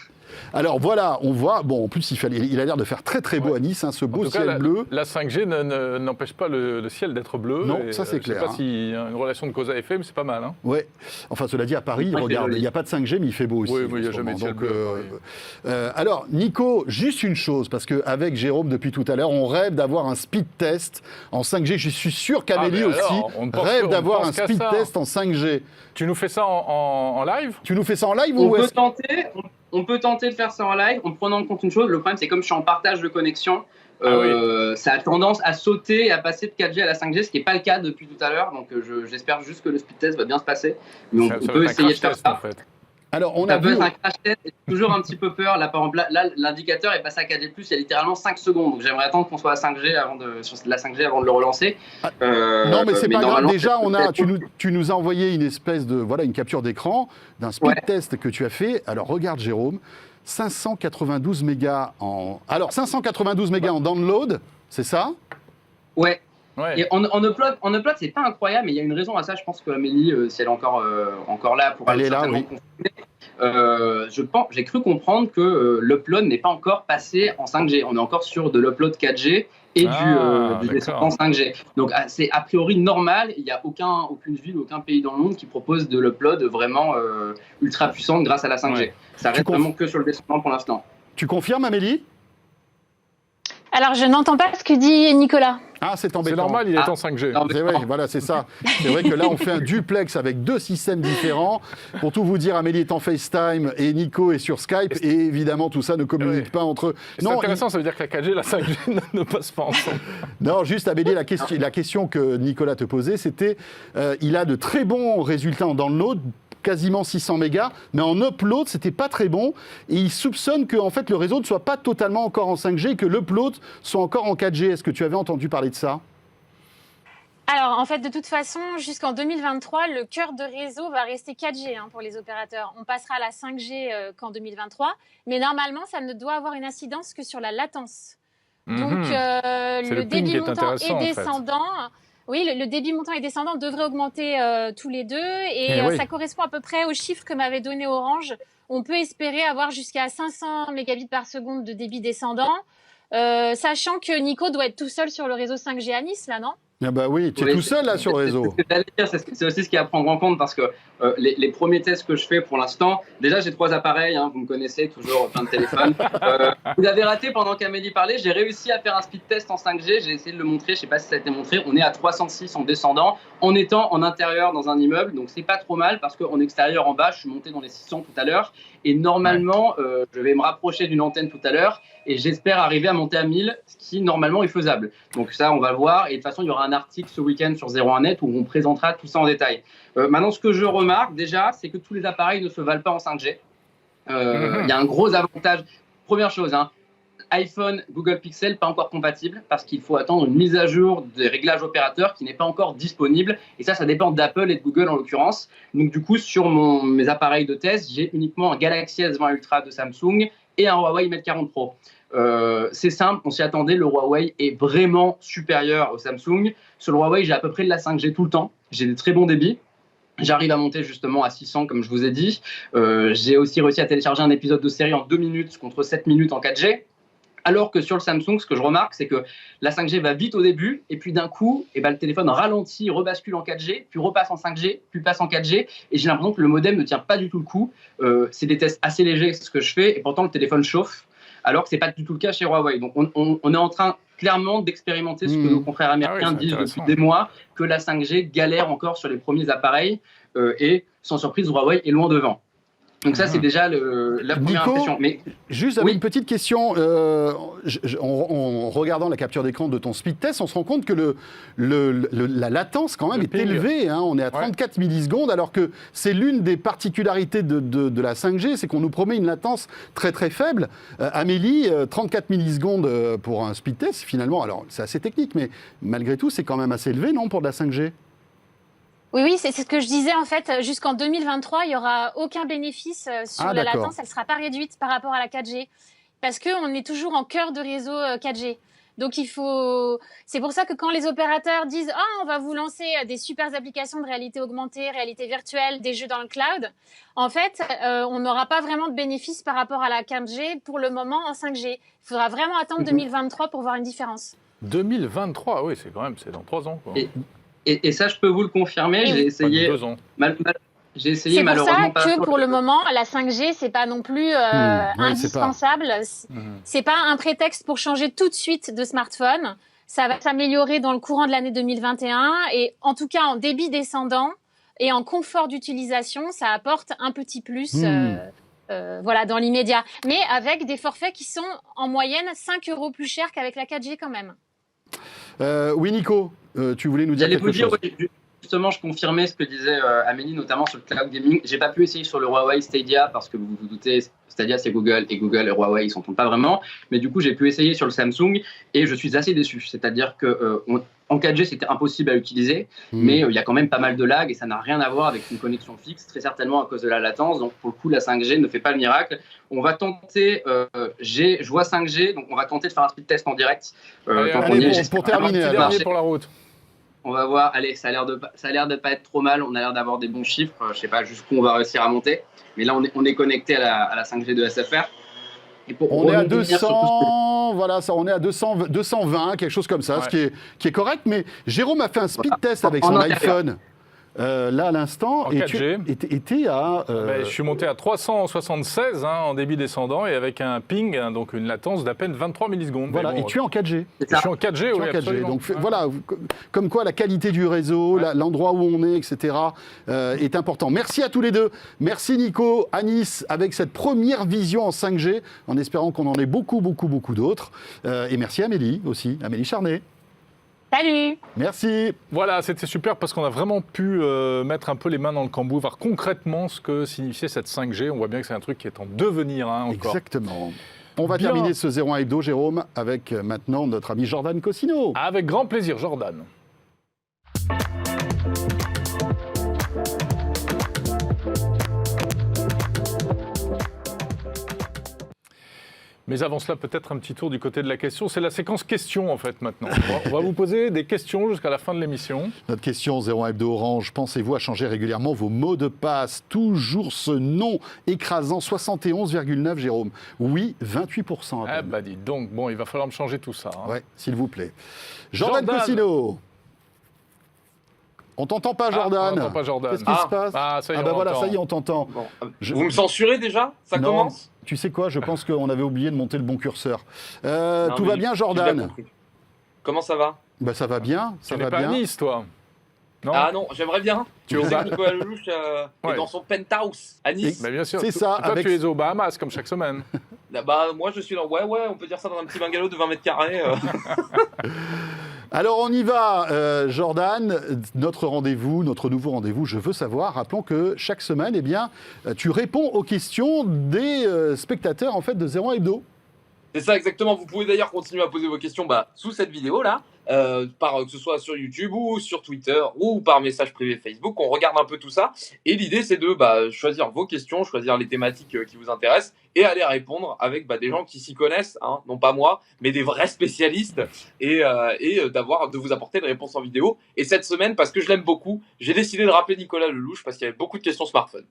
Alors voilà, on voit, bon, en plus il a l'air de faire très très beau à Nice, ce beau ciel bleu. La 5G n'empêche pas le ciel d'être bleu. Non, ça c'est clair. Je ne sais pas s'il y a une relation de cause à effet, mais c'est pas mal. Ouais. Enfin, cela dit, à Paris, regarde, il n'y a pas de 5G, mais il fait beau aussi. Oui, il n'y a jamais de ciel bleu. Alors, Nico, juste une chose, parce qu'avec Jérôme, depuis tout à l'heure, on rêve d'avoir un speed test en 5G. Je suis sûr qu'Amélie aussi rêve d'avoir un speed test en 5G. Tu nous fais ça en live? Tu nous fais ça en live ou On peut tenter de faire ça en live en prenant en compte une chose. Le problème, c'est comme je suis en partage de connexion, ça a tendance à sauter et à passer de 4G à la 5G, ce qui n'est pas le cas depuis tout à l'heure. Donc, j'espère juste que le speed test va bien se passer. Mais on peut essayer de faire ça. En fait. Alors, ça peut être un crash test, et toujours un petit peu peur. Là, par exemple, là, l'indicateur est passé à 4G+, il y a littéralement 5 secondes. Donc, j'aimerais attendre qu'on soit à 5G sur la 5G avant de le relancer. Non, mais c'est pas grave. Déjà, tu nous as envoyé une espèce de, une capture d'écran d'un speed test que tu as fait. Alors, regarde, Jérôme, 592 mégas en download, c'est ça? Ouais. Et en upload, c'est pas incroyable, mais il y a une raison à ça. Je pense que Amélie, si elle est encore là, pourra elle est là, oui. J'ai cru comprendre que l'upload n'est pas encore passé en 5G. On est encore sur de l'upload 4G et du descendant 5G. Donc c'est a priori normal, il n'y a aucune ville, aucun pays dans le monde qui propose de l'upload vraiment ultra puissante grâce à la 5G. Ouais. Ça reste vraiment que sur le descendant pour l'instant. Tu confirmes, Amélie ? Alors, je n'entends pas ce que dit Nicolas. Ah, c'est embêtant. C'est normal, il est en 5G. C'est vrai, voilà, c'est ça. C'est vrai que là, on fait un duplex avec 2 systèmes différents. Pour tout vous dire, Amélie est en FaceTime et Nico est sur Skype. Et évidemment, tout ça ne communique pas entre eux. C'est intéressant, ça veut dire que la 4G et la 5G ne passent pas ensemble. Non, juste Amélie, la question que Nicolas te posait, c'était il a de très bons résultats en download, quasiment 600 mégas, mais en upload, c'était pas très bon. Et il soupçonne que en fait, le réseau ne soit pas totalement encore en 5G et que l'upload soit encore en 4G. Est-ce que tu avais entendu parler de ça ? Alors, en fait, de toute façon, jusqu'en 2023, le cœur de réseau va rester 4G pour les opérateurs. On passera à la 5G qu'en 2023, mais normalement, ça ne doit avoir une incidence que sur la latence. Donc, le débit montant et descendant... Oui, le débit montant et descendant devrait augmenter tous les deux et ça correspond à peu près aux chiffres que m'avait donné Orange. On peut espérer avoir jusqu'à 500 mégabits par seconde de débit descendant, sachant que Nico doit être tout seul sur le réseau 5G à Nice, là, non ? Ah bah oui, tu es tout seul là sur le réseau. C'est aussi ce qu'il y a à prendre en compte parce que les premiers tests que je fais pour l'instant, déjà j'ai 3 appareils, vous me connaissez, toujours plein de téléphones. Vous avez raté pendant qu'Amélie parlait, j'ai réussi à faire un speed test en 5G, j'ai essayé de le montrer, je ne sais pas si ça a été montré, on est à 306 en descendant, en étant en intérieur dans un immeuble, donc c'est pas trop mal parce qu'en extérieur en bas, je suis monté dans les 600 tout à l'heure et normalement je vais me rapprocher d'une antenne tout à l'heure et j'espère arriver à monter à 1000, ce qui normalement est faisable. Donc ça on va le voir et de toute façon il y aura un article ce week-end sur 01net où on présentera tout ça en détail. Maintenant, ce que je remarque déjà, c'est que tous les appareils ne se valent pas en 5G. Il y a un gros avantage. Première chose, iPhone, Google Pixel, pas encore compatible parce qu'il faut attendre une mise à jour des réglages opérateurs qui n'est pas encore disponible. Et ça dépend d'Apple et de Google en l'occurrence. Donc du coup, sur mes appareils de test, j'ai uniquement un Galaxy S20 Ultra de Samsung et un Huawei Mate 40 Pro. C'est simple, on s'y attendait, le Huawei est vraiment supérieur au Samsung. Sur le Huawei, j'ai à peu près de la 5G tout le temps, j'ai des très bons débits. J'arrive à monter justement à 600 comme je vous ai dit. J'ai aussi réussi à télécharger un épisode de série en 2 minutes contre 7 minutes en 4G. Alors que sur le Samsung, ce que je remarque, c'est que la 5G va vite au début, et puis d'un coup, le téléphone ralentit, rebascule en 4G, puis repasse en 5G, puis passe en 4G, et j'ai l'impression que le modem ne tient pas du tout le coup. C'est des tests assez légers, ce que je fais, et pourtant le téléphone chauffe, alors que ce n'est pas du tout le cas chez Huawei. Donc on est en train clairement d'expérimenter ce que nos confrères américains disent depuis des mois, que la 5G galère encore sur les premiers appareils, et sans surprise, Huawei est loin devant. Donc ça, c'est déjà la première impression. Mais juste avec une petite question, en regardant la capture d'écran de ton speed test, on se rend compte que la latence quand même est élevée. On est à 34 millisecondes, alors que c'est l'une des particularités de la 5G, c'est qu'on nous promet une latence très très faible. Amélie, 34 millisecondes pour un speed test, finalement, alors c'est assez technique, mais malgré tout, c'est quand même assez élevé, non, pour de la 5G ? Oui, c'est ce que je disais en fait. Jusqu'en 2023, il n'y aura aucun bénéfice sur la latence. Elle ne sera pas réduite par rapport à la 4G. Parce qu'on est toujours en cœur de réseau 4G. Donc c'est pour ça que quand les opérateurs disent « Oh, on va vous lancer des super applications de réalité augmentée, réalité virtuelle, des jeux dans le cloud », en fait, on n'aura pas vraiment de bénéfice par rapport à la 4G pour le moment en 5G. Il faudra vraiment attendre 2023 pour voir une différence. 2023, oui, c'est dans 3 ans, quoi. Et ça, je peux vous le confirmer, j'ai essayé. 2 ans. J'ai essayé malheureusement pas. C'est pour ça que pour le moment, la 5G, c'est pas non plus indispensable. C'est pas un prétexte pour changer tout de suite de smartphone. Ça va s'améliorer dans le courant de l'année 2021 et en tout cas en débit descendant et en confort d'utilisation, ça apporte un petit plus. Dans l'immédiat. Mais avec des forfaits qui sont en moyenne 5 € plus chers qu'avec la 4G quand même. Oui, Nico, tu voulais nous dire quelque chose. Justement, je confirmais ce que disait Amélie, notamment sur le cloud gaming. J'ai pas pu essayer sur le Huawei Stadia parce que vous vous doutez, Stadia c'est Google et Huawei ils s'entendent pas vraiment. Mais du coup, j'ai pu essayer sur le Samsung et je suis assez déçu. C'est-à-dire que en 4G c'était impossible à utiliser, mais il y a quand même pas mal de lag et ça n'a rien à voir avec une connexion fixe, très certainement à cause de la latence. Donc pour le coup, la 5G ne fait pas le miracle. On va tenter, je vois 5G, donc on va tenter de faire un speed test en direct. Pour terminer, pour la route. On va voir, allez, ça a l'air de pas être trop mal, on a l'air d'avoir des bons chiffres, je sais pas jusqu'où on va réussir à monter, mais là on est connecté à la 5G de SFR. On est à 200, voilà, ça, on est à 220, quelque chose comme ça, ce qui est correct. Mais Jérôme a fait un speed test avec son iPhone. Là, à l'instant, En et 4G. tu étais à... Je suis monté à 376 en débit descendant et avec un ping, donc une latence d'à peine 23 millisecondes. Voilà, et tu es en 4G. Je suis en 4G, oui, absolument. Donc voilà, comme quoi la qualité du réseau, l'endroit où on est, etc., est important. Merci à tous les deux. Merci Nico, Anis, avec cette première vision en 5G, en espérant qu'on en ait beaucoup d'autres. Et merci Amélie aussi, Amélie Charnet. Salut! Merci. Voilà, c'était super parce qu'on a vraiment pu mettre un peu les mains dans le cambouis, voir concrètement ce que signifiait cette 5G. On voit bien que c'est un truc qui est en devenir encore. Exactement. On va terminer ce 01 Hebdo, Jérôme, avec maintenant notre ami Jordan Cossino. Avec grand plaisir, Jordan. Mais avant cela, peut-être un petit tour du côté de la question. C'est la séquence questions, en fait, maintenant. On va vous poser des questions jusqu'à la fin de l'émission. Notre question 01 Hebdo Orange. Pensez-vous à changer régulièrement vos mots de passe? Toujours ce nom écrasant, 71,9, Jérôme. Oui, 28% à peine. Ah bah dis donc, bon, il va falloir me changer tout ça. Ouais, s'il vous plaît. Jordan Cossino. On t'entend pas, Jordan. On n'entend pas Jordan. Qu'est-ce qui se passe? Ça y est, bah on voilà, l'entend. ça y est, on t'entend. Bon. Vous me censurez déjà? Ça commence? Tu sais quoi? Je pense qu'on avait oublié de monter le bon curseur. Tout va bien, Jordan? Comment ça va? Bah ça va bien, ça Tu n'es va pas bien. à Nice, toi? Non. Ah non, j'aimerais bien. Tu es au Bahamas? Nicolas Lelouch est dans son penthouse à Nice. Mais bien sûr. C'est ça, Toi, avec- tu es aux Bahamas, comme chaque semaine. Bah moi je suis là. Ouais, on peut dire ça dans un petit bungalow de 20 mètres carrés. Alors on y va, Jordan, notre rendez-vous, notre nouveau rendez-vous, je veux savoir, rappelons que chaque semaine, eh bien, tu réponds aux questions des spectateurs en fait, de 01 Hebdo. C'est ça exactement. Vous pouvez d'ailleurs continuer à poser vos questions sous cette vidéo là, que ce soit sur YouTube ou sur Twitter ou par message privé Facebook. On regarde un peu tout ça et l'idée c'est de choisir vos questions, choisir les thématiques qui vous intéressent et aller répondre avec des gens qui s'y connaissent, hein, non pas moi, mais des vrais spécialistes et de vous apporter des réponses en vidéo. Et cette semaine, parce que je l'aime beaucoup, j'ai décidé de rappeler Nicolas Lelouch parce qu'il y avait beaucoup de questions smartphone.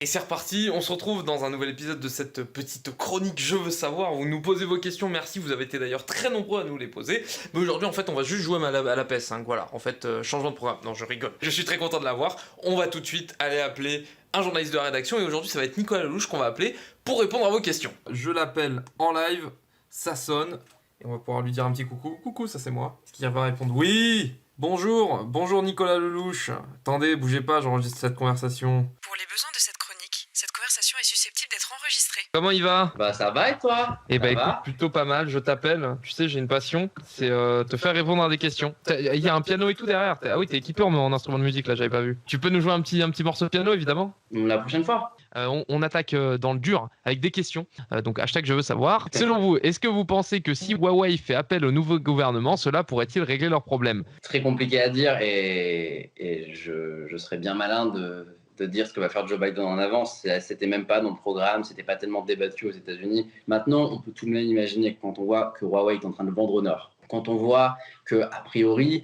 Et c'est reparti, on se retrouve dans un nouvel épisode de cette petite chronique Je veux savoir. Vous nous posez vos questions, merci, vous avez été d'ailleurs très nombreux à nous les poser. Mais aujourd'hui, en fait, on va juste jouer à la PES. Voilà, en fait, changement de programme. Non, je rigole. Je suis très content de l'avoir. On va tout de suite aller appeler un journaliste de la rédaction. Et aujourd'hui, ça va être Nicolas Lelouch qu'on va appeler pour répondre à vos questions. Je l'appelle en live, ça sonne. Et on va pouvoir lui dire un petit coucou. Coucou, ça c'est moi. Est-ce qu'il va répondre? Oui! Bonjour Nicolas Lelouch. Attendez, bougez pas, j'enregistre cette conversation. Pour les besoins de cette chronique, cette conversation est susceptible d'être enregistrée. Comment il va? Bah ça va et toi? Eh ben Ça écoute, va plutôt pas mal, je t'appelle. Tu sais, j'ai une passion, c'est te faire répondre à des questions. Il y a un piano et tout derrière. Ah oui, t'es équipé en instrument de musique là, j'avais pas vu. Tu peux nous jouer un petit morceau de piano évidemment? La prochaine fois. On attaque dans le dur avec des questions. Donc hashtag je veux savoir. Selon vous, est-ce que vous pensez que si Huawei fait appel au nouveau gouvernement, cela pourrait-il régler leurs problèmes? Très compliqué à dire et je serais bien malin de dire ce que va faire Joe Biden en avance. C'était même pas dans le programme, c'était pas tellement débattu aux États-Unis. Maintenant, on peut tout de même imaginer que quand on voit que Huawei est en train de vendre au Nord, quand on voit que a priori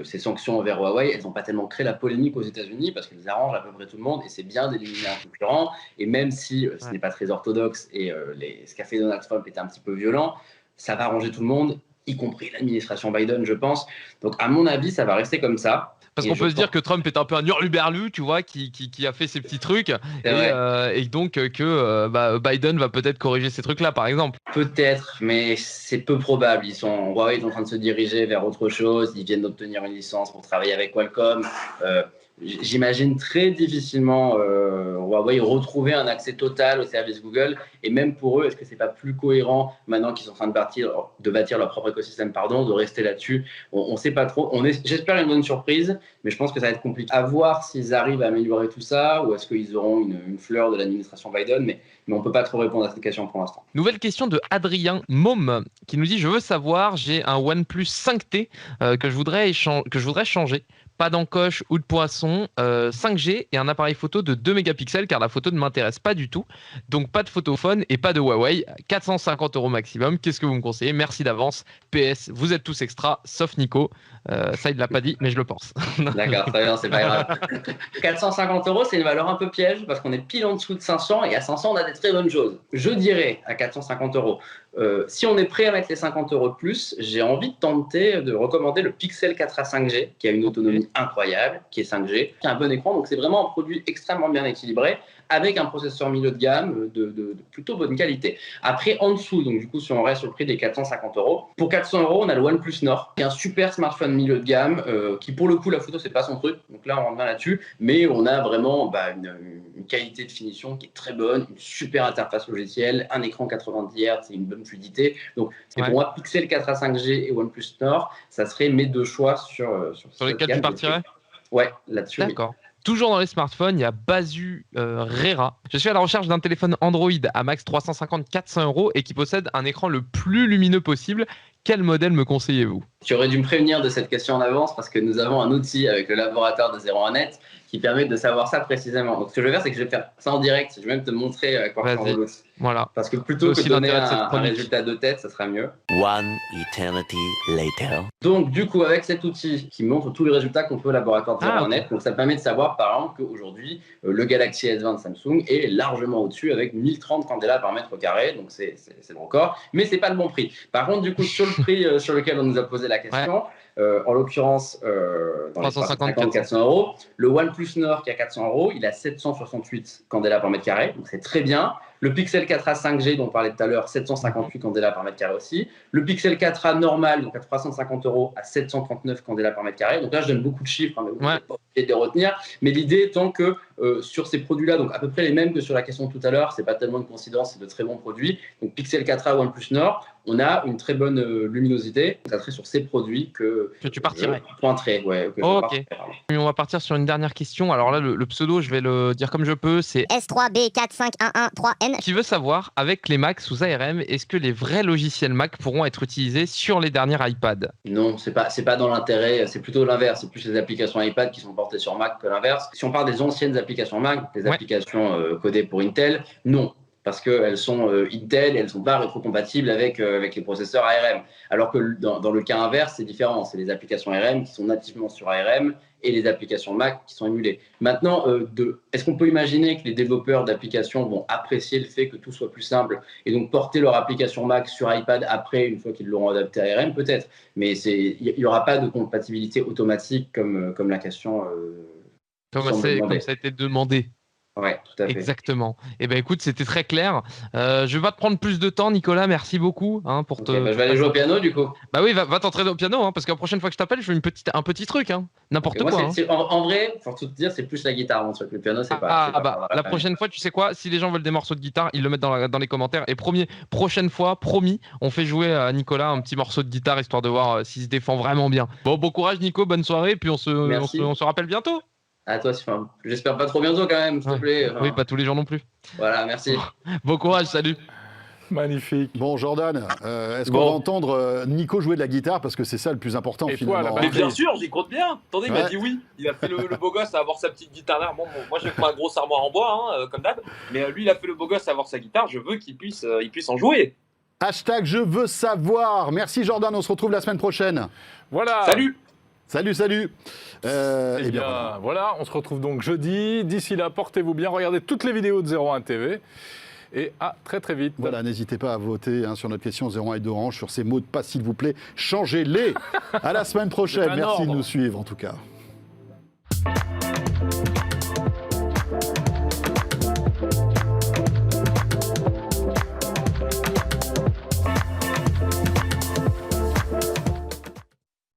ces sanctions envers Huawei, elles n'ont pas tellement créé la polémique aux États-Unis parce qu'elles arrangent à peu près tout le monde et c'est bien d'éliminer un concurrent. Et même si ce n'est pas très orthodoxe et ce qu'a fait Donald Trump était un petit peu violent, ça va arranger tout le monde, y compris l'administration Biden, je pense. Donc, à mon avis, ça va rester comme ça. Parce qu'on peut se dire que Trump est un peu un hurluberlu, tu vois, qui a fait ses petits trucs, et donc que Biden va peut-être corriger ces trucs-là, par exemple. Peut-être, mais c'est peu probable. Huawei est en train de se diriger vers autre chose. Ils viennent d'obtenir une licence pour travailler avec Qualcomm. J'imagine très difficilement Huawei retrouver un accès total au service Google. Et même pour eux, est-ce que c'est pas plus cohérent maintenant qu'ils sont en train de bâtir leur propre écosystème, de rester là-dessus? On ne sait pas trop. J'espère une bonne surprise, mais je pense que ça va être compliqué. À voir s'ils arrivent à améliorer tout ça ou est-ce qu'ils auront une fleur de l'administration Biden. Mais on ne peut pas trop répondre à cette question pour l'instant. Nouvelle question de Adrien Môme qui nous dit « Je veux savoir, j'ai un OnePlus 5T que je voudrais changer. pas d'encoche ou de poisson, 5G et un appareil photo de 2 mégapixels car la photo ne m'intéresse pas du tout. Donc pas de photophone et pas de Huawei. 450 € maximum. Qu'est-ce que vous me conseillez? Merci d'avance. PS, vous êtes tous extra, sauf Nico. Ça, il ne l'a pas dit, mais je le pense. D'accord, très bien, c'est pas grave. 450 €, c'est une valeur un peu piège parce qu'on est pile en dessous de 500 et à 500, on a des très bonnes choses. Je dirais à 450 €, si on est prêt à mettre les 50 € de plus, j'ai envie de tenter de recommander le Pixel 4a 5G qui a une autonomie incroyable, qui est 5G, qui a un bon écran, donc c'est vraiment un produit extrêmement bien équilibré avec un processeur milieu de gamme de plutôt bonne qualité. Après, en dessous, donc du coup, si on reste sur le prix des 450 €, pour 400 €, on a le OnePlus Nord, qui est un super smartphone milieu de gamme, qui pour le coup, la photo, c'est pas son truc, donc là, on rentre bien là-dessus, mais on a vraiment une qualité de finition qui est très bonne, une super interface logicielle, un écran 90 Hz et une bonne fluidité. Donc, c'est pour moi, Pixel 4a 5G et OnePlus Nord, ça serait mes deux choix sur lesquels tu partirais? Ouais, là-dessus. D'accord. Toujours dans les smartphones, il y a Basu Rera. Je suis à la recherche d'un téléphone Android à max 350-400 € et qui possède un écran le plus lumineux possible. Quel modèle me conseillez-vous? Tu aurais dû me prévenir de cette question en avance parce que nous avons un outil avec le laboratoire de 01net qui permet de savoir ça précisément. Donc, ce que je vais faire, c'est que je vais faire ça en direct. Je vais même te montrer à quoi ressemble l'outil. Voilà. Parce que plutôt que de donner un résultat de tête, ça sera mieux. One eternity later. Donc, du coup, avec cet outil qui montre tous les résultats qu'on peut au laboratoire de 01net, donc ça permet de savoir, par exemple, qu'aujourd'hui, le Galaxy S20 de Samsung est largement au-dessus avec 1030 candela par mètre carré. Donc, c'est le record. Mais ce n'est pas le bon prix. Par contre, du coup, sur le prix sur lequel on nous a posé la question, en l'occurrence, dans 350-400 €, le OnePlus Nord qui a 400 €, il a 768 candela par mètre carré. Donc, c'est très bien. Le Pixel 4a 5G dont on parlait tout à l'heure, 758 candela par mètre carré aussi. Le Pixel 4a normal, donc à 350 € à 739 candela par mètre carré. Donc là, je donne beaucoup de chiffres, hein, mais vous n'êtes pas obligé de les retenir. Mais l'idée étant que sur ces produits-là, donc à peu près les mêmes que sur la question de tout à l'heure, c'est pas tellement une coïncidence, c'est de très bons produits. Donc Pixel 4a, OnePlus Nord, on a une très bonne luminosité. Ça serait sur ces produits que tu partirais. Pointerais, ouais. Ok. On va partir sur une dernière question. Alors là, le pseudo, je vais le dire comme je peux, c'est S3B45113N. Qui veut savoir, avec les Mac sous ARM, est-ce que les vrais logiciels Mac pourront être utilisés sur les derniers iPad? Non, c'est pas dans l'intérêt, c'est plutôt l'inverse. C'est plus les applications iPad qui sont portées sur Mac que l'inverse. Si on parle des anciennes applications Mac, les applications codées pour Intel, non. Parce qu'elles sont Intel, elles ne sont pas rétrocompatibles avec les processeurs ARM. Alors que dans le cas inverse, c'est différent. C'est les applications ARM qui sont nativement sur ARM et les applications Mac qui sont émulées. Maintenant, est-ce qu'on peut imaginer que les développeurs d'applications vont apprécier le fait que tout soit plus simple et donc porter leur application Mac sur iPad après, une fois qu'ils l'auront adapté à ARM? Peut-être. Mais il n'y aura pas de compatibilité automatique comme la question comme ça a été demandé. Ouais, tout à fait. Exactement. Eh ben écoute, c'était très clair. Je vais pas te prendre plus de temps, Nicolas. Merci beaucoup pour je vais aller jouer au piano du coup. Bah oui, va t'entraîner au piano, parce que la prochaine fois que je t'appelle, je fais un petit truc, n'importe quoi. En vrai, pour tout te dire, c'est plus la guitare mon truc. Le piano, c'est pas. La prochaine fois, tu sais quoi? Si les gens veulent des morceaux de guitare, ils le mettent dans les commentaires. Et prochaine fois, promis, on fait jouer à Nicolas un petit morceau de guitare histoire de voir s'il se défend vraiment bien. Bon courage, Nico. Bonne soirée. Puis on se rappelle bientôt. À toi, j'espère pas trop bientôt quand même, s'il te plaît. Oui, pas tous les jours non plus. Voilà, merci. Bon courage, salut. Magnifique. Bon, Jordan, est-ce qu'on va entendre Nico jouer de la guitare? Parce que c'est ça le plus important finalement. Mais bien sûr, j'y compte bien. Attendez, il m'a dit oui. Il a fait le beau gosse à avoir sa petite guitare là. Bon, moi, j'ai fait ma grosse armoire en bois, comme d'hab. Mais lui, il a fait le beau gosse à avoir sa guitare. Je veux qu'il puisse en jouer. Hashtag je veux savoir. Merci Jordan, on se retrouve la semaine prochaine. Voilà. Salut. Salut. Eh bien, voilà, on se retrouve donc jeudi. D'ici là, portez-vous bien. Regardez toutes les vidéos de 01 TV. Et à très très vite. Voilà, n'hésitez pas à voter sur notre question 01 et d'Orange sur ces mots de passe, s'il vous plaît. Changez-les. À la semaine prochaine. Merci de nous suivre en tout cas.